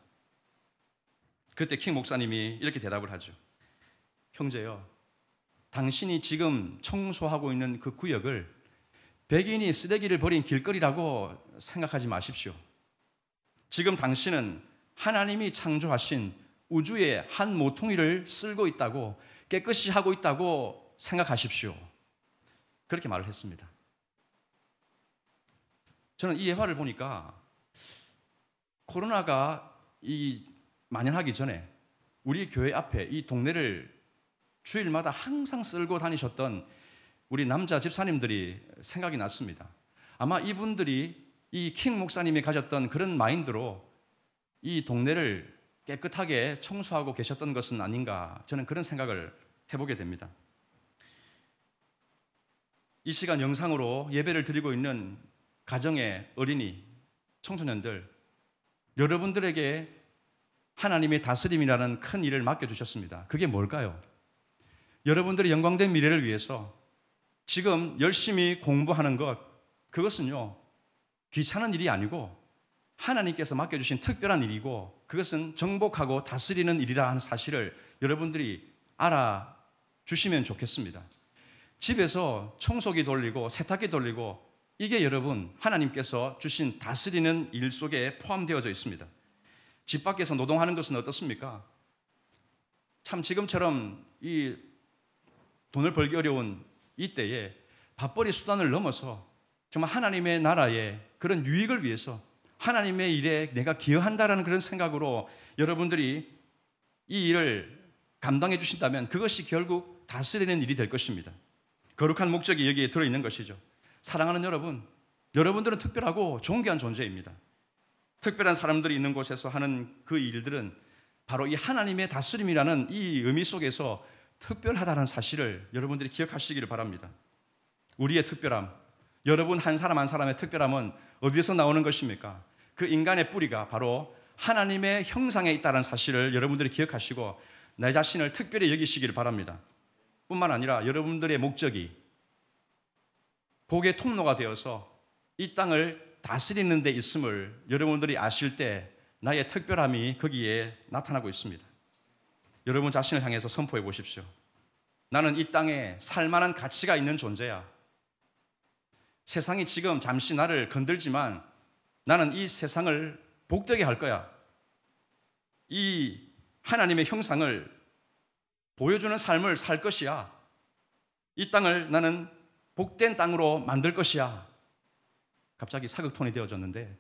그때 킹 목사님이 이렇게 대답을 하죠. 형제요, 당신이 지금 청소하고 있는 그 구역을 백인이 쓰레기를 버린 길거리라고 생각하지 마십시오. 지금 당신은 하나님이 창조하신 우주의 한 모퉁이를 쓸고 있다고, 깨끗이 하고 있다고 생각하십시오. 그렇게 말을 했습니다. 저는 이 예화를 보니까 코로나가 만연하기 전에 우리 교회 앞에 이 동네를 주일마다 항상 쓸고 다니셨던 우리 남자 집사님들이 생각이 났습니다. 아마 이분들이 이 킹 목사님이 가졌던 그런 마인드로 이 동네를 깨끗하게 청소하고 계셨던 것은 아닌가, 저는 그런 생각을 해보게 됩니다. 이 시간 영상으로 예배를 드리고 있는 가정의 어린이, 청소년들, 여러분들에게 하나님의 다스림이라는 큰 일을 맡겨주셨습니다. 그게 뭘까요? 여러분들의 영광된 미래를 위해서 지금 열심히 공부하는 것, 그것은요, 귀찮은 일이 아니고 하나님께서 맡겨주신 특별한 일이고, 그것은 정복하고 다스리는 일이라 하는 사실을 여러분들이 알아주시면 좋겠습니다. 집에서 청소기 돌리고 세탁기 돌리고, 이게 여러분 하나님께서 주신 다스리는 일 속에 포함되어져 있습니다. 집 밖에서 노동하는 것은 어떻습니까? 참 지금처럼 이 돈을 벌기 어려운 이때에 밥벌이 수단을 넘어서 정말 하나님의 나라의 그런 유익을 위해서 하나님의 일에 내가 기여한다라는 그런 생각으로 여러분들이 이 일을 감당해 주신다면 그것이 결국 다스리는 일이 될 것입니다. 거룩한 목적이 여기에 들어있는 것이죠. 사랑하는 여러분, 여러분들은 특별하고 존귀한 존재입니다. 특별한 사람들이 있는 곳에서 하는 그 일들은 바로 이 하나님의 다스림이라는 이 의미 속에서 특별하다는 사실을 여러분들이 기억하시기를 바랍니다. 우리의 특별함, 여러분 한 사람 한 사람의 특별함은 어디에서 나오는 것입니까? 그 인간의 뿌리가 바로 하나님의 형상에 있다는 사실을 여러분들이 기억하시고 내 자신을 특별히 여기시기를 바랍니다. 뿐만 아니라 여러분들의 목적이 복의 통로가 되어서 이 땅을 다스리는 데 있음을 여러분들이 아실 때 나의 특별함이 거기에 나타나고 있습니다. 여러분 자신을 향해서 선포해 보십시오. 나는 이 땅에 살만한 가치가 있는 존재야. 세상이 지금 잠시 나를 건들지만 나는 이 세상을 복되게 할 거야. 이 하나님의 형상을 보여주는 삶을 살 것이야. 이 땅을 나는 복된 땅으로 만들 것이야. 갑자기 사극톤이 되어졌는데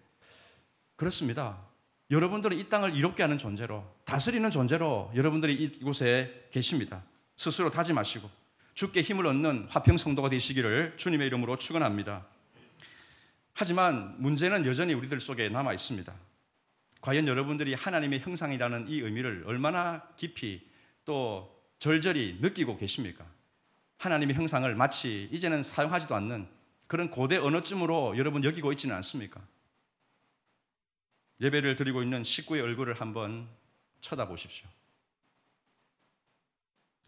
그렇습니다. 여러분들은 이 땅을 이롭게 하는 존재로, 다스리는 존재로 여러분들이 이곳에 계십니다. 스스로 다짐하시고 주께 힘을 얻는 화평성도가 되시기를 주님의 이름으로 축원합니다. 하지만 문제는 여전히 우리들 속에 남아 있습니다. 과연 여러분들이 하나님의 형상이라는 이 의미를 얼마나 깊이 또 절절히 느끼고 계십니까? 하나님의 형상을 마치 이제는 사용하지도 않는 그런 고대 언어쯤으로 여러분 여기고 있지는 않습니까? 예배를 드리고 있는 식구의 얼굴을 한번 쳐다보십시오.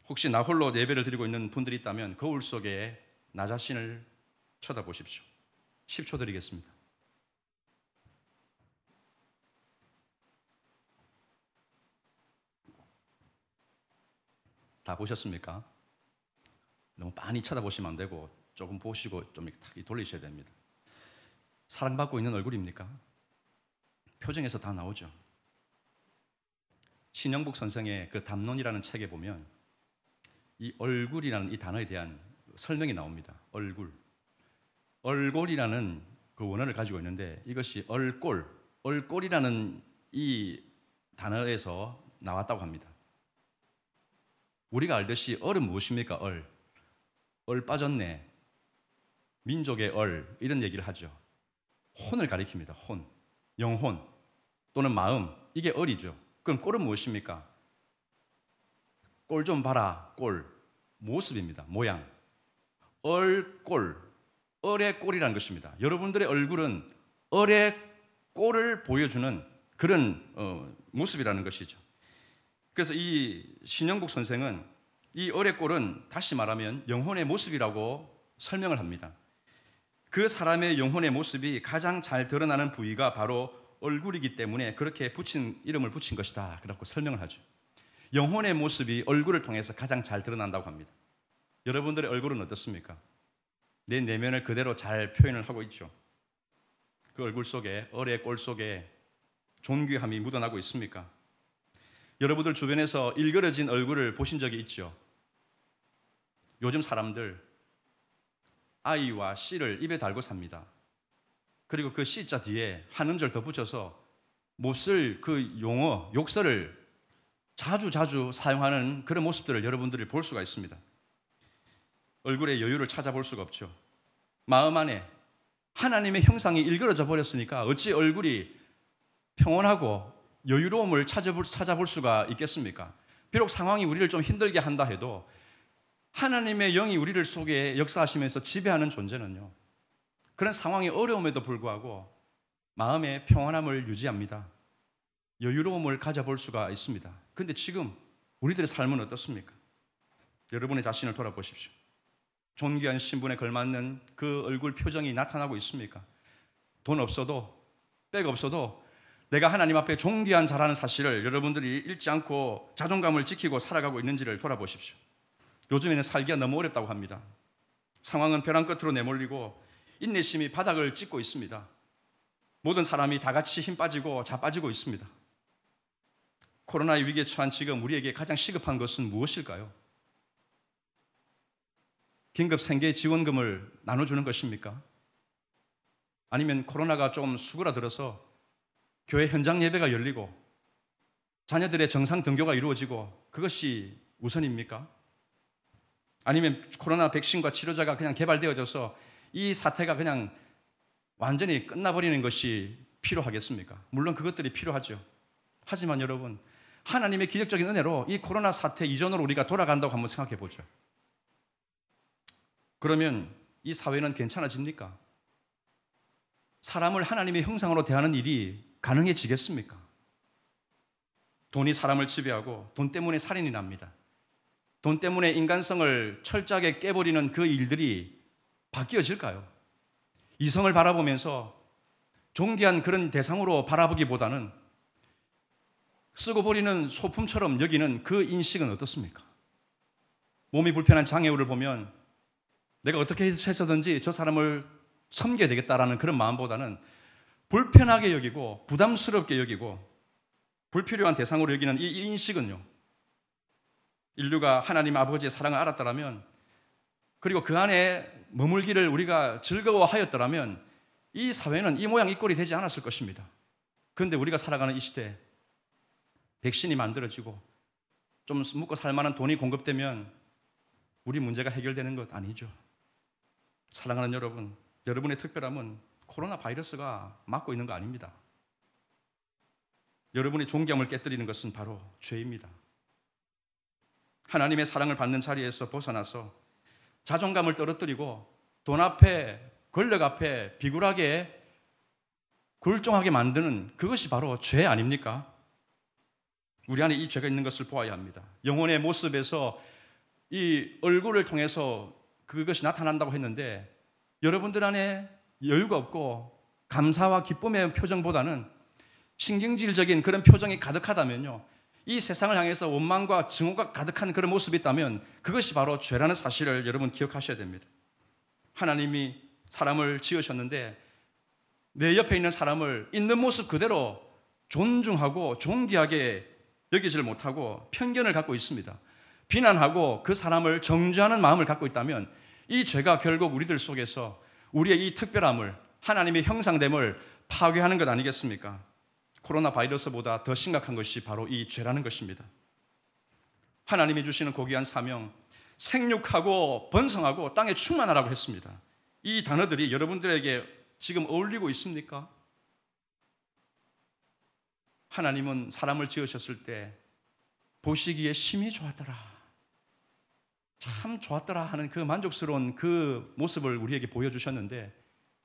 혹시 나 홀로 예배를 드리고 있는 분들이 있다면 거울 속에 나 자신을 쳐다보십시오. 10초 드리겠습니다. 다 보셨습니까? 너무 많이 쳐다보시면 안 되고 조금 보시고 좀 이렇게 돌리셔야 됩니다. 사랑받고 있는 얼굴입니까? 표정에서 다 나오죠. 신영복 선생의 그 담론이라는 책에 보면 이 얼굴이라는 이 단어에 대한 설명이 나옵니다. 얼굴. 얼골이라는 그 원어를 가지고 있는데 이것이 얼골, 얼골이라는 이 단어에서 나왔다고 합니다. 우리가 알듯이 얼은 무엇입니까? 얼 빠졌네. 민족의 얼 이런 얘기를 하죠. 혼을 가리킵니다. 혼, 영혼 또는 마음, 이게 얼이죠. 그럼 꼴은 무엇입니까? 꼴 좀 봐라. 꼴, 모습입니다. 모양. 얼꼴, 얼의 꼴이라는 것입니다. 여러분들의 얼굴은 얼의 꼴을 보여주는 그런 모습이라는 것이죠. 그래서 이 신영복 선생은 이 어뢰골은 다시 말하면 영혼의 모습이라고 설명을 합니다. 그 사람의 영혼의 모습이 가장 잘 드러나는 부위가 바로 얼굴이기 때문에 그렇게 이름을 붙인 것이다. 그렇게 설명을 하죠. 영혼의 모습이 얼굴을 통해서 가장 잘 드러난다고 합니다. 여러분들의 얼굴은 어떻습니까? 내 내면을 그대로 잘 표현을 하고 있죠. 그 얼굴 속에, 어뢰골 속에 존귀함이 묻어나고 있습니까? 여러분들 주변에서 일그러진 얼굴을 보신 적이 있죠? 요즘 사람들 I와 C를 입에 달고 삽니다. 그리고 그 C자 뒤에 한 음절 더 붙여서 못 쓸 그 용어, 욕설을 자주 사용하는 그런 모습들을 여러분들이 볼 수가 있습니다. 얼굴에 여유를 찾아볼 수가 없죠. 마음 안에 하나님의 형상이 일그러져 버렸으니까 어찌 얼굴이 평온하고 여유로움을 찾아볼 수가 있겠습니까? 비록 상황이 우리를 좀 힘들게 한다 해도 하나님의 영이 우리를 속에 역사하시면서 지배하는 존재는요, 그런 상황이 어려움에도 불구하고 마음의 평안함을 유지합니다. 여유로움을 가져볼 수가 있습니다. 그런데 지금 우리들의 삶은 어떻습니까? 여러분의 자신을 돌아보십시오. 존귀한 신분에 걸맞는 그 얼굴 표정이 나타나고 있습니까? 돈 없어도, 백 없어도 내가 하나님 앞에 존귀한 자라는 사실을 여러분들이 잃지 않고 자존감을 지키고 살아가고 있는지를 돌아보십시오. 요즘에는 살기가 너무 어렵다고 합니다. 상황은 벼랑 끝으로 내몰리고 인내심이 바닥을 찍고 있습니다. 모든 사람이 다 같이 힘 빠지고 자빠지고 있습니다. 코로나의 위기에 처한 지금 우리에게 가장 시급한 것은 무엇일까요? 긴급 생계 지원금을 나눠주는 것입니까? 아니면 코로나가 좀 수그라들어서 교회 현장 예배가 열리고 자녀들의 정상 등교가 이루어지고 그것이 우선입니까? 아니면 코로나 백신과 치료제가 그냥 개발되어져서 이 사태가 그냥 완전히 끝나버리는 것이 필요하겠습니까? 물론 그것들이 필요하죠. 하지만 여러분, 하나님의 기적적인 은혜로 이 코로나 사태 이전으로 우리가 돌아간다고 한번 생각해 보죠. 그러면 이 사회는 괜찮아집니까? 사람을 하나님의 형상으로 대하는 일이 가능해지겠습니까? 돈이 사람을 지배하고 돈 때문에 살인이 납니다. 돈 때문에 인간성을 철저하게 깨버리는 그 일들이 바뀌어질까요? 이성을 바라보면서 존귀한 그런 대상으로 바라보기보다는 쓰고 버리는 소품처럼 여기는 그 인식은 어떻습니까? 몸이 불편한 장애우를 보면 내가 어떻게 해서든지 저 사람을 섬겨야 되겠다라는 그런 마음보다는 불편하게 여기고 부담스럽게 여기고 불필요한 대상으로 여기는 이 인식은요, 인류가 하나님 아버지의 사랑을 알았더라면, 그리고 그 안에 머물기를 우리가 즐거워하였더라면 이 사회는 이 모양 이 꼴이 되지 않았을 것입니다. 그런데 우리가 살아가는 이 시대, 백신이 만들어지고 좀 먹고 살 만한 돈이 공급되면 우리 문제가 해결되는 것 아니죠. 사랑하는 여러분, 여러분의 특별함은 코로나 바이러스가 막고 있는 거 아닙니다. 여러분의 존경을 깨뜨리는 것은 바로 죄입니다. 하나님의 사랑을 받는 자리에서 벗어나서 자존감을 떨어뜨리고 돈 앞에, 권력 앞에 비굴하게 굴종하게 만드는 그것이 바로 죄 아닙니까? 우리 안에 이 죄가 있는 것을 보아야 합니다. 영혼의 모습에서 이 얼굴을 통해서 그것이 나타난다고 했는데 여러분들 안에 여유가 없고 감사와 기쁨의 표정보다는 신경질적인 그런 표정이 가득하다면요, 이 세상을 향해서 원망과 증오가 가득한 그런 모습이 있다면 그것이 바로 죄라는 사실을 여러분 기억하셔야 됩니다. 하나님이 사람을 지으셨는데 내 옆에 있는 사람을 있는 모습 그대로 존중하고 존귀하게 여기지를 못하고 편견을 갖고 있습니다. 비난하고 그 사람을 정죄하는 마음을 갖고 있다면 이 죄가 결국 우리들 속에서 우리의 이 특별함을, 하나님의 형상됨을 파괴하는 것 아니겠습니까? 코로나 바이러스보다 더 심각한 것이 바로 이 죄라는 것입니다. 하나님이 주시는 고귀한 사명, 생육하고 번성하고 땅에 충만하라고 했습니다. 이 단어들이 여러분들에게 지금 어울리고 있습니까? 하나님은 사람을 지으셨을 때 보시기에 심히 좋았더라, 참 좋았더라 하는 그 만족스러운 그 모습을 우리에게 보여주셨는데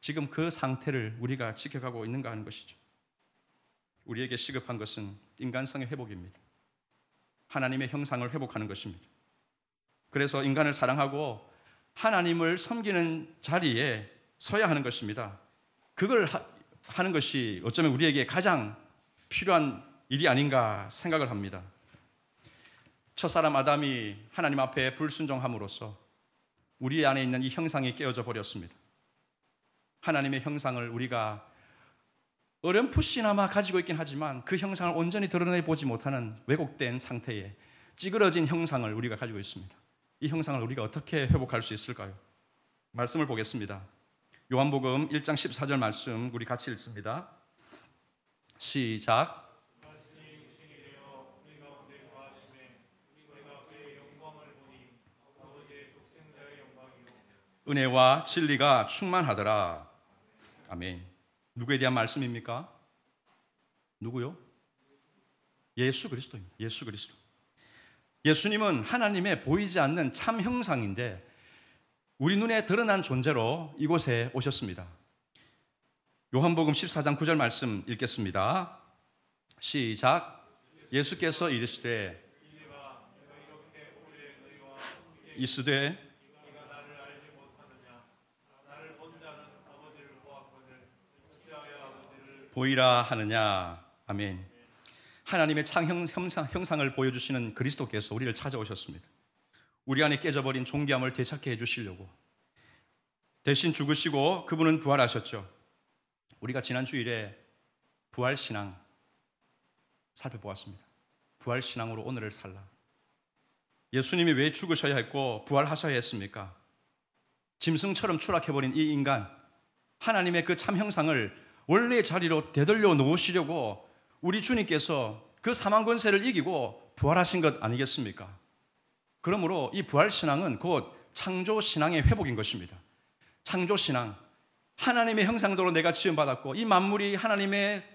지금 그 상태를 우리가 지켜가고 있는가 하는 것이죠. 우리에게 시급한 것은 인간성의 회복입니다. 하나님의 형상을 회복하는 것입니다. 그래서 인간을 사랑하고 하나님을 섬기는 자리에 서야 하는 것입니다. 그걸 하는 것이 어쩌면 우리에게 가장 필요한 일이 아닌가 생각을 합니다. 첫사람 아담이 하나님 앞에 불순종함으로써 우리 안에 있는 이 형상이 깨어져 버렸습니다. 하나님의 형상을 우리가 어렴풋이나마 가지고 있긴 하지만 그 형상을 온전히 드러내보지 못하는 왜곡된 상태에 찌그러진 형상을 우리가 가지고 있습니다. 이 형상을 우리가 어떻게 회복할 수 있을까요? 말씀을 보겠습니다. 요한복음 1장 14절 말씀 우리 같이 읽습니다. 시작. 은혜와 진리가 충만하더라. 아멘. 누구에 대한 말씀입니까? 누구요? 예수 그리스도입니다. 예수 그리스도. 예수님은 하나님의 보이지 않는 참 형상인데 우리 눈에 드러난 존재로 이곳에 오셨습니다. 요한복음 14장 9절 말씀 읽겠습니다. 시작. 예수께서 이르시되 보이라 하느냐. 아멘. 하나님의 창 형상을 보여주시는 그리스도께서 우리를 찾아오셨습니다. 우리 안에 깨져버린 존귀함을 되찾게 해주시려고 대신 죽으시고 그분은 부활하셨죠. 우리가 지난 주일에 부활신앙 살펴보았습니다. 부활신앙으로 오늘을 살라. 예수님이 왜 죽으셔야 했고 부활하셔야 했습니까? 짐승처럼 추락해버린 이 인간, 하나님의 그 참 형상을 원래의 자리로 되돌려 놓으시려고 우리 주님께서 그 사망 권세를 이기고 부활하신 것 아니겠습니까? 그러므로 이 부활신앙은 곧 창조신앙의 회복인 것입니다. 창조신앙, 하나님의 형상대로 내가 지음받았고 이 만물이 하나님의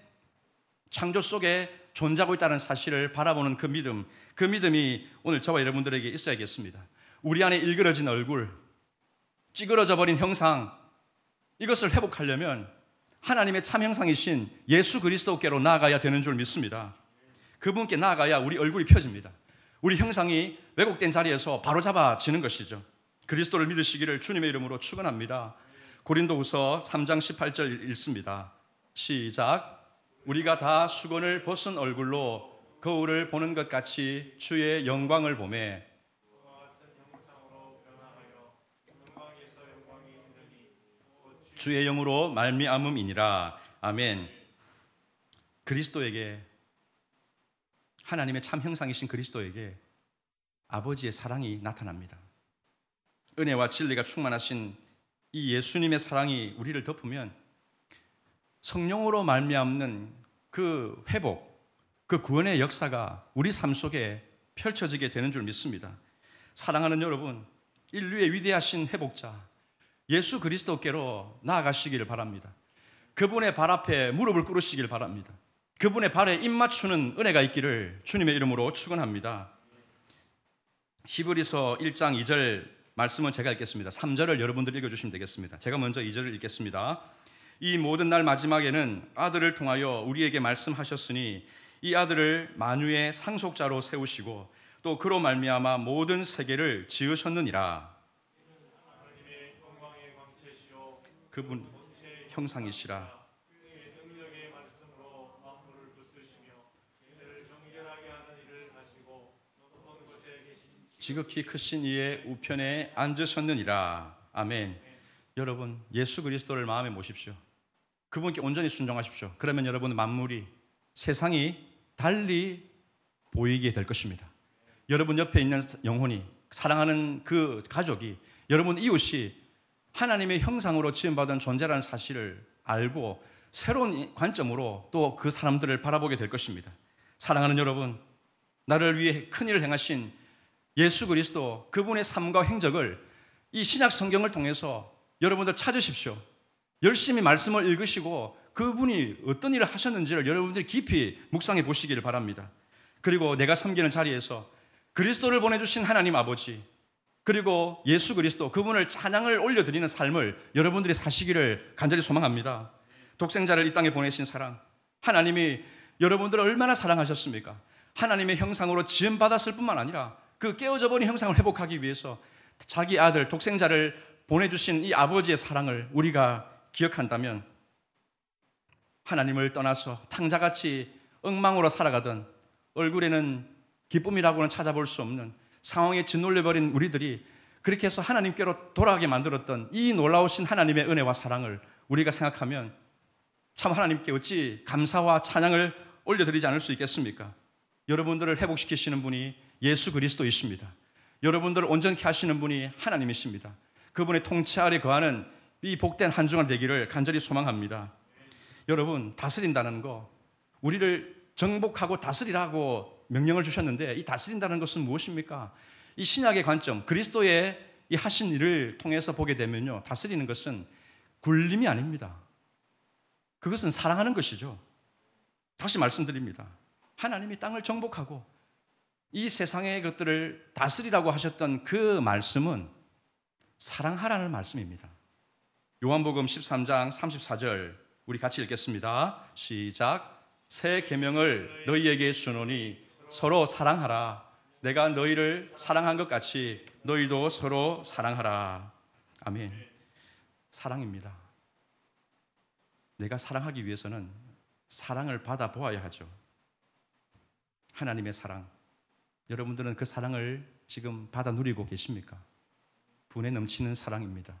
창조 속에 존재하고 있다는 사실을 바라보는 그 믿음이 오늘 저와 여러분들에게 있어야겠습니다. 우리 안에 일그러진 얼굴, 찌그러져 버린 형상, 이것을 회복하려면 하나님의 참 형상이신 예수 그리스도께로 나아가야 되는 줄 믿습니다. 그분께 나아가야 우리 얼굴이 펴집니다. 우리 형상이 왜곡된 자리에서 바로잡아지는 것이죠. 그리스도를 믿으시기를 주님의 이름으로 축원합니다. 고린도후서 3장 18절 읽습니다. 시작. 우리가 다 수건을 벗은 얼굴로 거울을 보는 것 같이 주의 영광을 보매 주의 영으로 말미암음이니라. 아멘. 그리스도에게, 하나님의 참 형상이신 그리스도에게 아버지의 사랑이 나타납니다. 은혜와 진리가 충만하신 이 예수님의 사랑이 우리를 덮으면 성령으로 말미암는 그 회복, 그 구원의 역사가 우리 삶 속에 펼쳐지게 되는 줄 믿습니다. 사랑하는 여러분, 인류의 위대하신 회복자 예수 그리스도께로 나아가시기를 바랍니다. 그분의 발 앞에 무릎을 꿇으시길 바랍니다. 그분의 발에 입 맞추는 은혜가 있기를 주님의 이름으로 축원합니다. 히브리서 1장 2절 말씀은 제가 읽겠습니다. 3절을 여러분들이 읽어주시면 되겠습니다. 제가 먼저 2절을 읽겠습니다. 이 모든 날 마지막에는 아들을 통하여 우리에게 말씀하셨으니 이 아들을 만유의 상속자로 세우시고 또 그로 말미암아 모든 세계를 지으셨느니라. 그분 형상이시라. 지극히 크신 이의 우편에 앉으셨느니라. 아멘. 여러분, 예수 그리스도를 마음에 모십시오. 그분께 온전히 순종하십시오. 그러면 여러분 만물이, 세상이 달리 보이게 될 것입니다. 여러분 옆에 있는 영혼이, 사랑하는 그 가족이, 여러분 이웃이 하나님의 형상으로 지음받은 존재라는 사실을 알고 새로운 관점으로 또 그 사람들을 바라보게 될 것입니다. 사랑하는 여러분, 나를 위해 큰일을 행하신 예수 그리스도, 그분의 삶과 행적을 이 신약 성경을 통해서 여러분들 찾으십시오. 열심히 말씀을 읽으시고 그분이 어떤 일을 하셨는지를 여러분들이 깊이 묵상해 보시기를 바랍니다. 그리고 내가 섬기는 자리에서 그리스도를 보내주신 하나님 아버지, 그리고 예수 그리스도, 그분을 찬양을 올려드리는 삶을 여러분들이 사시기를 간절히 소망합니다. 독생자를 이 땅에 보내신 사랑, 하나님이 여러분들을 얼마나 사랑하셨습니까? 하나님의 형상으로 지음받았을 뿐만 아니라 그 깨어져 버린 형상을 회복하기 위해서 자기 아들 독생자를 보내주신 이 아버지의 사랑을 우리가 기억한다면 하나님을 떠나서 탕자같이 엉망으로 살아가던 얼굴에는 기쁨이라고는 찾아볼 수 없는 상황에 짓눌려버린 우리들이 그렇게 해서 하나님께로 돌아가게 만들었던 이 놀라우신 하나님의 은혜와 사랑을 우리가 생각하면 참 하나님께 어찌 감사와 찬양을 올려드리지 않을 수 있겠습니까? 여러분들을 회복시키시는 분이 예수 그리스도이십니다. 여러분들을 온전케 하시는 분이 하나님이십니다. 그분의 통치 아래 거하는 이 복된 한 주간 되기를 간절히 소망합니다. 여러분, 다스린다는 거, 우리를 정복하고 다스리라고 명령을 주셨는데 이 다스린다는 것은 무엇입니까? 이 신약의 관점, 그리스도의 이 하신 일을 통해서 보게 되면요, 다스리는 것은 굴림이 아닙니다. 그것은 사랑하는 것이죠. 다시 말씀드립니다. 하나님이 땅을 정복하고 이 세상의 것들을 다스리라고 하셨던 그 말씀은 사랑하라는 말씀입니다. 요한복음 13장 34절 우리 같이 읽겠습니다. 시작. 새 계명을 너희에게 주노니 서로 사랑하라. 내가 너희를 사랑한 것 같이 너희도 서로 사랑하라. 아멘. 사랑입니다. 내가 사랑하기 위해서는 사랑을 받아 보아야 하죠. 하나님의 사랑. 여러분들은 그 사랑을 지금 받아 누리고 계십니까? 분에 넘치는 사랑입니다.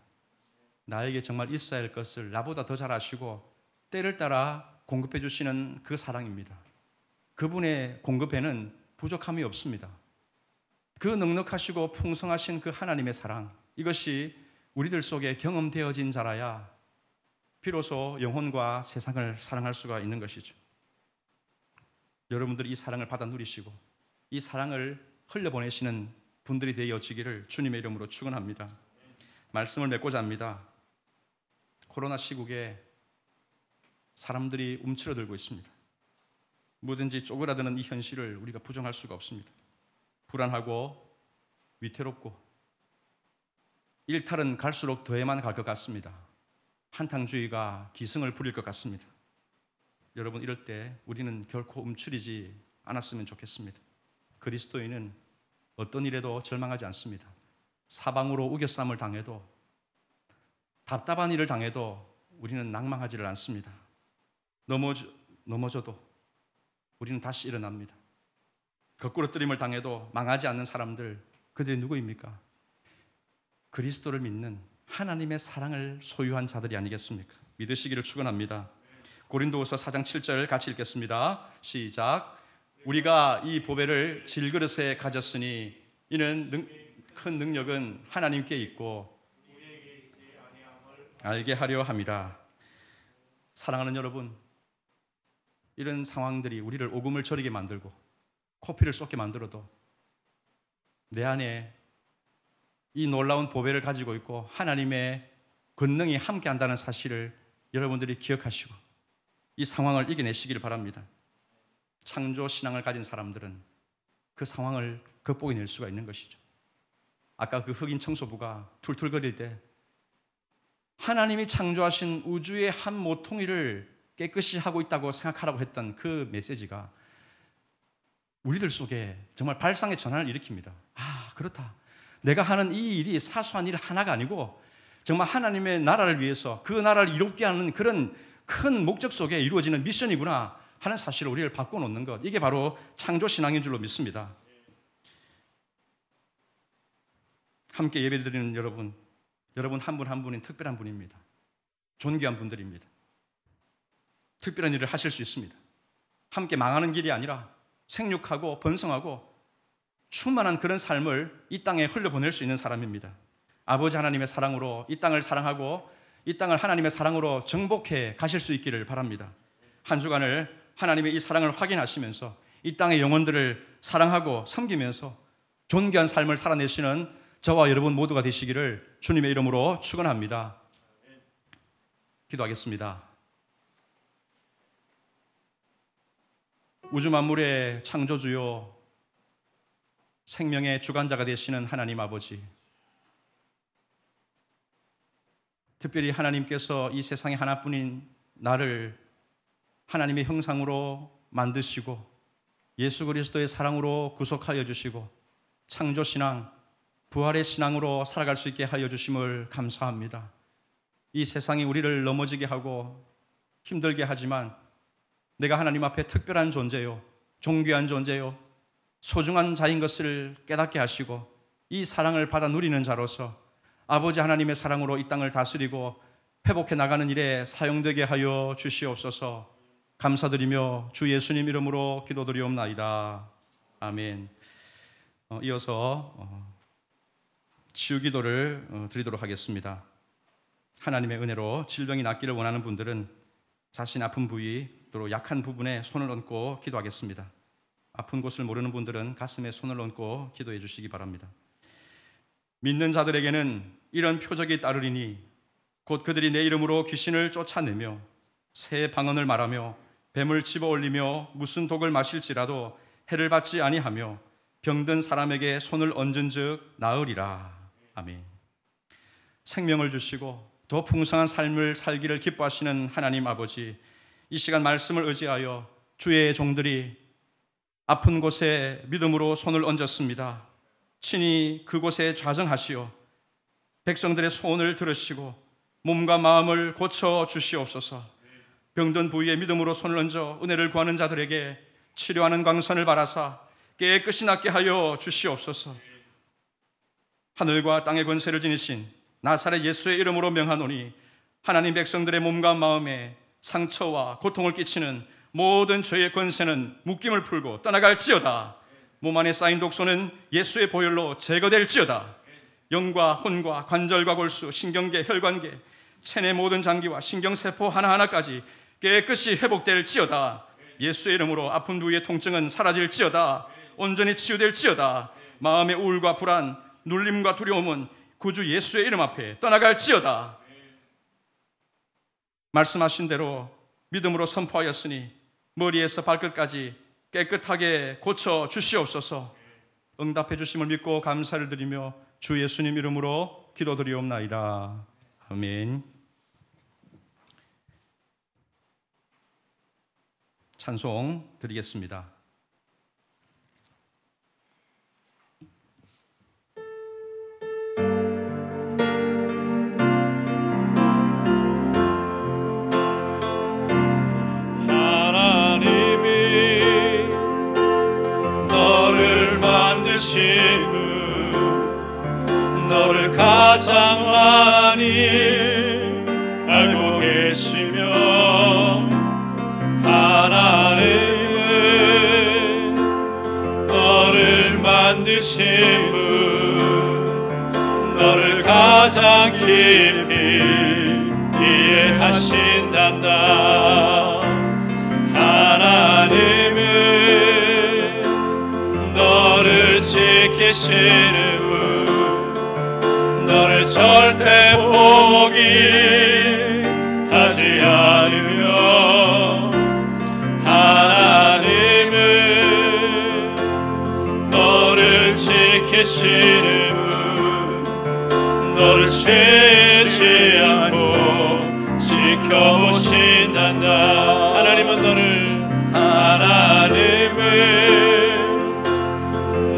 나에게 정말 있어야 할 것을 나보다 더 잘 아시고 때를 따라 공급해 주시는 그 사랑입니다. 그분의 공급에는 부족함이 없습니다. 그 넉넉하시고 풍성하신 그 하나님의 사랑, 이것이 우리들 속에 경험되어진 자라야 비로소 영혼과 세상을 사랑할 수가 있는 것이죠. 여러분들이 이 사랑을 받아 누리시고 이 사랑을 흘려보내시는 분들이 되어지기를 주님의 이름으로 축원합니다. 말씀을 맺고자 합니다. 코로나 시국에 사람들이 움츠러들고 있습니다. 뭐든지 쪼그라드는 이 현실을 우리가 부정할 수가 없습니다. 불안하고 위태롭고 일탈은 갈수록 더해만 갈 것 같습니다. 한탕주의가 기승을 부릴 것 같습니다. 여러분, 이럴 때 우리는 결코 움츠리지 않았으면 좋겠습니다. 그리스도인은 어떤 일에도 절망하지 않습니다. 사방으로 우겨쌈을 당해도 답답한 일을 당해도 우리는 낭망하지를 않습니다. 넘어져도 우리는 다시 일어납니다. 거꾸로뜨림을 당해도 망하지 않는 사람들, 그들이 누구입니까? 그리스도를 믿는 하나님의 사랑을 소유한 자들이 아니겠습니까? 믿으시기를 축원합니다. 고린도후서 4장 7절 같이 읽겠습니다. 시작. 우리가 이 보배를 질그릇에 가졌으니 이는 큰 능력은 하나님께 있고 알게 하려 함이라. 사랑하는 여러분, 이런 상황들이 우리를 오금을 저리게 만들고 코피를 쏟게 만들어도 내 안에 이 놀라운 보배를 가지고 있고 하나님의 권능이 함께한다는 사실을 여러분들이 기억하시고 이 상황을 이겨내시기를 바랍니다. 창조 신앙을 가진 사람들은 그 상황을 극복해낼 수가 있는 것이죠. 아까 그 흑인 청소부가 툴툴거릴 때 하나님이 창조하신 우주의 한 모퉁이를 깨끗이 하고 있다고 생각하라고 했던 그 메시지가 우리들 속에 정말 발상의 전환을 일으킵니다. 아, 그렇다. 내가 하는 이 일이 사소한 일 하나가 아니고 정말 하나님의 나라를 위해서 그 나라를 이롭게 하는 그런 큰 목적 속에 이루어지는 미션이구나 하는 사실을 우리를 바꿔놓는 것, 이게 바로 창조신앙인 줄로 믿습니다. 함께 예배를 드리는 여러분 한 분 한 분은 특별한 분입니다. 존귀한 분들입니다. 특별한 일을 하실 수 있습니다. 함께 망하는 길이 아니라 생육하고 번성하고 충만한 그런 삶을 이 땅에 흘려보낼 수 있는 사람입니다. 아버지 하나님의 사랑으로 이 땅을 사랑하고 이 땅을 하나님의 사랑으로 정복해 가실 수 있기를 바랍니다. 한 주간을 하나님의 이 사랑을 확인하시면서 이 땅의 영혼들을 사랑하고 섬기면서 존귀한 삶을 살아내시는 저와 여러분 모두가 되시기를 주님의 이름으로 축원합니다. 기도하겠습니다. 우주 만물의 창조주요 생명의 주관자가 되시는 하나님 아버지, 특별히 하나님께서 이 세상에 하나뿐인 나를 하나님의 형상으로 만드시고 예수 그리스도의 사랑으로 구속하여 주시고 창조신앙, 부활의 신앙으로 살아갈 수 있게 하여 주심을 감사합니다. 이 세상이 우리를 넘어지게 하고 힘들게 하지만 내가 하나님 앞에 특별한 존재요, 존귀한 존재요, 소중한 자인 것을 깨닫게 하시고 이 사랑을 받아 누리는 자로서 아버지 하나님의 사랑으로 이 땅을 다스리고 회복해 나가는 일에 사용되게 하여 주시옵소서. 감사드리며 주 예수님 이름으로 기도드리옵나이다. 아멘. 이어서 치유기도를 드리도록 하겠습니다. 하나님의 은혜로 질병이 낫기를 원하는 분들은 자신 아픈 부위 또 약한 부분에 손을 얹고 기도하겠습니다. 아픈 곳을 모르는 분들은 가슴에 손을 얹고 기도해 주시기 바랍니다. 믿는 자들에게는 이런 표적이 따르리니 곧 그들이 내 이름으로 귀신을 쫓아내며 새 방언을 말하며 뱀을 집어 올리며 무슨 독을 마실지라도 해를 받지 아니하며 병든 사람에게 손을 얹은즉 나으리라. 아멘. 생명을 주시고 더 풍성한 삶을 살기를 기뻐하시는 하나님 아버지, 이 시간 말씀을 의지하여 주의 종들이 아픈 곳에 믿음으로 손을 얹었습니다. 친히 그곳에 좌정하시어 백성들의 소원을 들으시고 몸과 마음을 고쳐 주시옵소서. 병든 부위에 믿음으로 손을 얹어 은혜를 구하는 자들에게 치료하는 광선을 바라사 깨끗이 낫게 하여 주시옵소서. 하늘과 땅의 권세를 지니신 나사렛 예수의 이름으로 명하노니 하나님 백성들의 몸과 마음에 상처와 고통을 끼치는 모든 죄의 권세는 묶임을 풀고 떠나갈지어다. 몸 안에 쌓인 독소는 예수의 보혈로 제거될지어다. 영과 혼과 관절과 골수, 신경계, 혈관계, 체내 모든 장기와 신경세포 하나하나까지 깨끗이 회복될지어다. 예수의 이름으로 아픈 부위의 통증은 사라질지어다. 온전히 치유될지어다. 마음의 우울과 불안, 눌림과 두려움은 구주 예수의 이름 앞에 떠나갈지어다. 말씀하신 대로 믿음으로 선포하였으니 머리에서 발끝까지 깨끗하게 고쳐 주시옵소서. 응답해 주심을 믿고 감사를 드리며 주 예수님 이름으로 기도드리옵나이다. 아멘. 찬송 드리겠습니다. 너를 가장 많이 알고 계시며 하나님은 너를 만드신 분, 너를 가장 깊이 이해하신단다. 하나님은 너를 지키시는 분, 너를 절대 포기하지 않으며 하나님은 너를 지키시는 분, 너를 쉬지 않고 지켜보신단다. 하나님은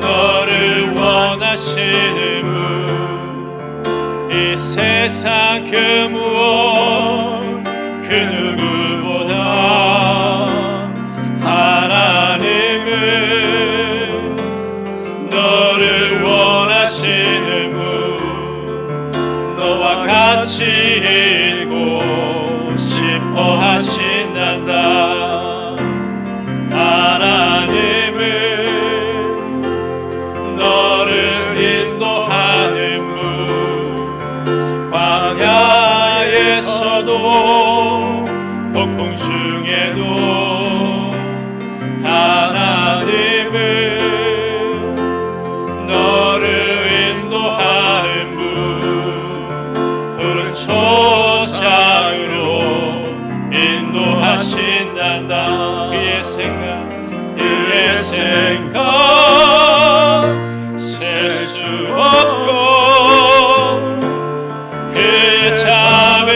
너를 원하시는 분, 이 세상 그 무엇 그 누구보다 하나님은 너를 원하시는 분, 너와 같이 있고 싶어 하신단다. 하나님은 너를 인도하는 분, 광야에서도 폭풍 중에도 하나님은 너를 인도하는 분, 푸른 초장으로 인도하신단다. 그의 생각 셀 수 없고 그의 자비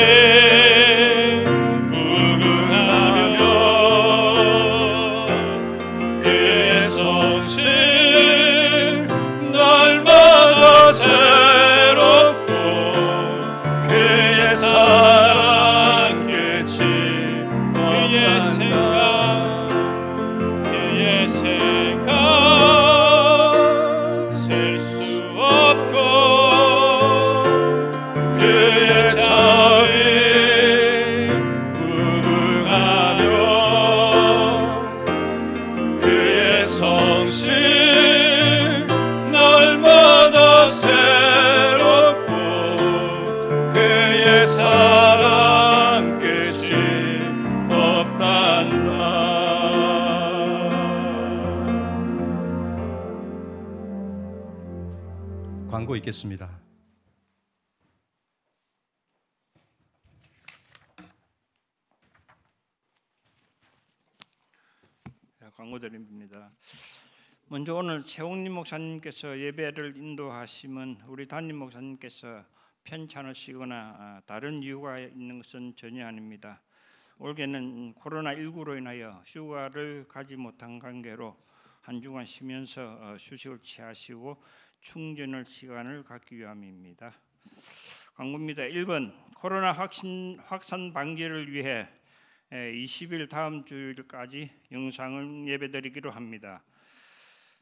광고 있겠습니다. 광고드립니다. 먼저 오늘 최홍림 목사님께서 예배를 인도하시면 우리 담임 목사님께서 편찮으시거나 다른 이유가 있는 것은 전혀 아닙니다. 올해는 코로나19로 인하여 휴가를 가지 못한 관계로 한 주간 쉬면서 휴식을 취하시고 충전할 시간을 갖기 위함입니다. 광고입니다. 1번 코로나 확산 방지를 위해 20일 다음 주일까지 영상 예배드리기로 합니다.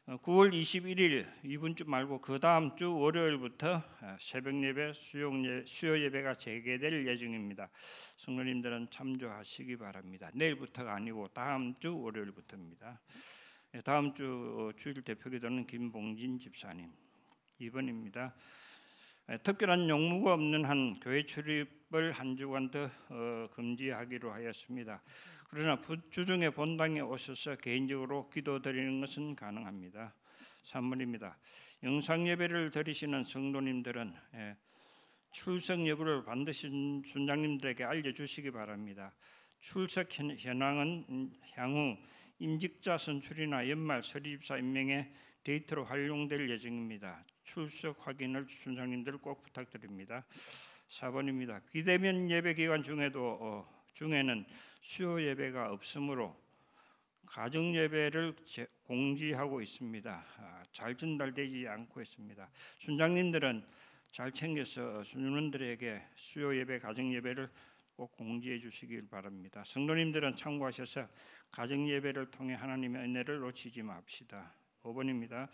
9월 21일 이번 주 말고 그 다음 주 월요일부터 새벽 예배, 수요 예배가 재개될 예정입니다. 성도님들은 참조하시기 바랍니다. 내일부터가 아니고 다음 주 월요일부터입니다. 다음 주 주일 대표기도는 김봉진 집사님. 2번입니다. 특별한 용무가 없는 한 교회 출입을 한 주간 더 금지하기로 하였습니다. 그러나 주중에 본당에 오셔서 개인적으로 기도드리는 것은 가능합니다. 3번입니다. 영상 예배를 드리시는 성도님들은 출석 여부를 반드시 순장님들에게 알려주시기 바랍니다. 출석 현황은 향후 임직자 선출이나 연말 서리집사 임명에 데이터로 활용될 예정입니다. 출석 확인을 순장님들 꼭 부탁드립니다. 4번입니다. 비대면 예배 기간 중에는 수요 예배가 없으므로 가정 예배를 공지하고 있습니다. 잘 전달되지 않고 있습니다. 순장님들은 잘 챙겨서 순원들에게 수요 예배, 가정 예배를 꼭 공지해 주시길 바랍니다. 성도님들은 참고하셔서 가정 예배를 통해 하나님의 은혜를 놓치지 맙시다. 5번입니다.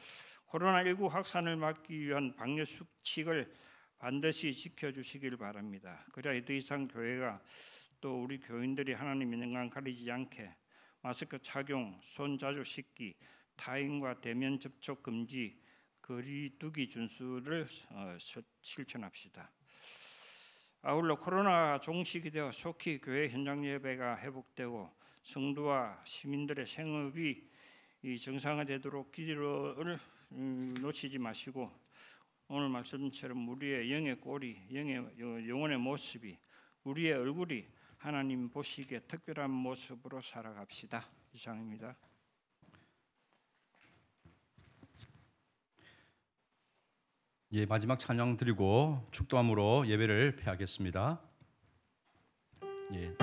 코로나19 확산을 막기 위한 방역 수칙을 반드시 지켜주시길 바랍니다. 그래야 더 이상 교회가 또 우리 교인들이 하나님의 영광 가리지 않게 마스크 착용, 손 자주 씻기, 타인과 대면 접촉 금지, 거리 두기 준수를 실천합시다. 아울러 코로나 종식이 되어 속히 교회 현장 예배가 회복되고 성도와 시민들의 생업이 정상화되도록 기도를 놓치지 마시고 오늘 말씀처럼 우리의 영의 꼴이, 영혼의 모습이, 우리의 얼굴이 하나님 보시기에 특별한 모습으로 살아갑시다. 이상입니다. 예, 마지막 찬양 드리고 축도함으로 예배를 폐하겠습니다. 예.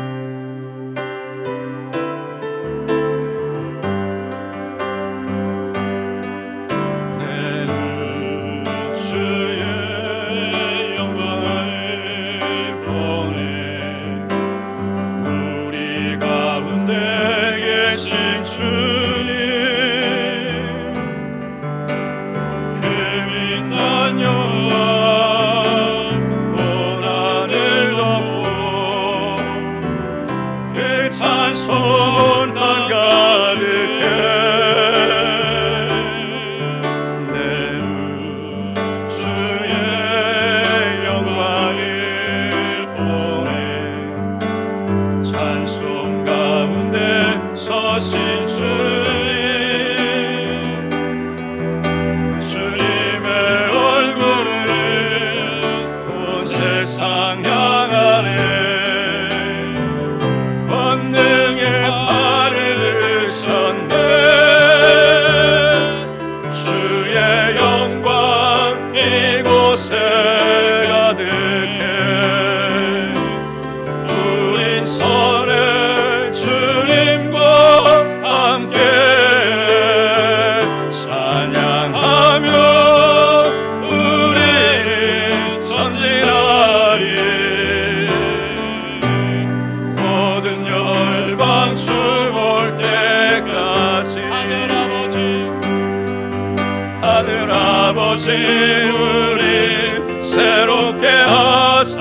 아버지 우리 새롭게 하사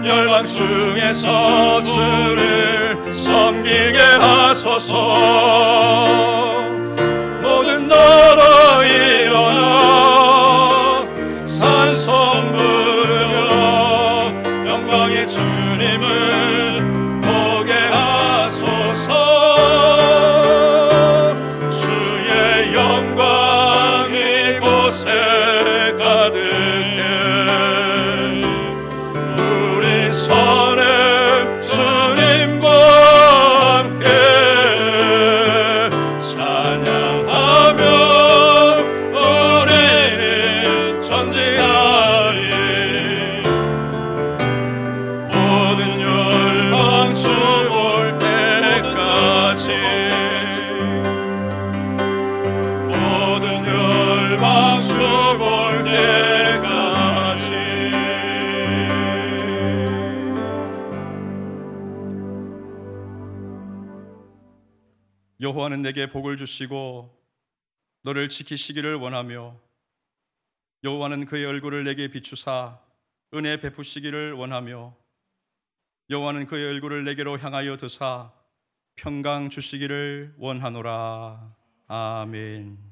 열방 중에서 주를 섬기게 하소서. 모든 너로 일어나 찬송 부르며 영광의 주님을 보게 하소서. 주의 영광 이곳 여호와는 내게 복을 주시고 너를 지키시기를 원하며 여호와는 그의 얼굴을 내게 비추사 은혜 베푸시기를 원하며 여호와는 그의 얼굴을 내게로 향하여 드사 평강 주시기를 원하노라. 아멘.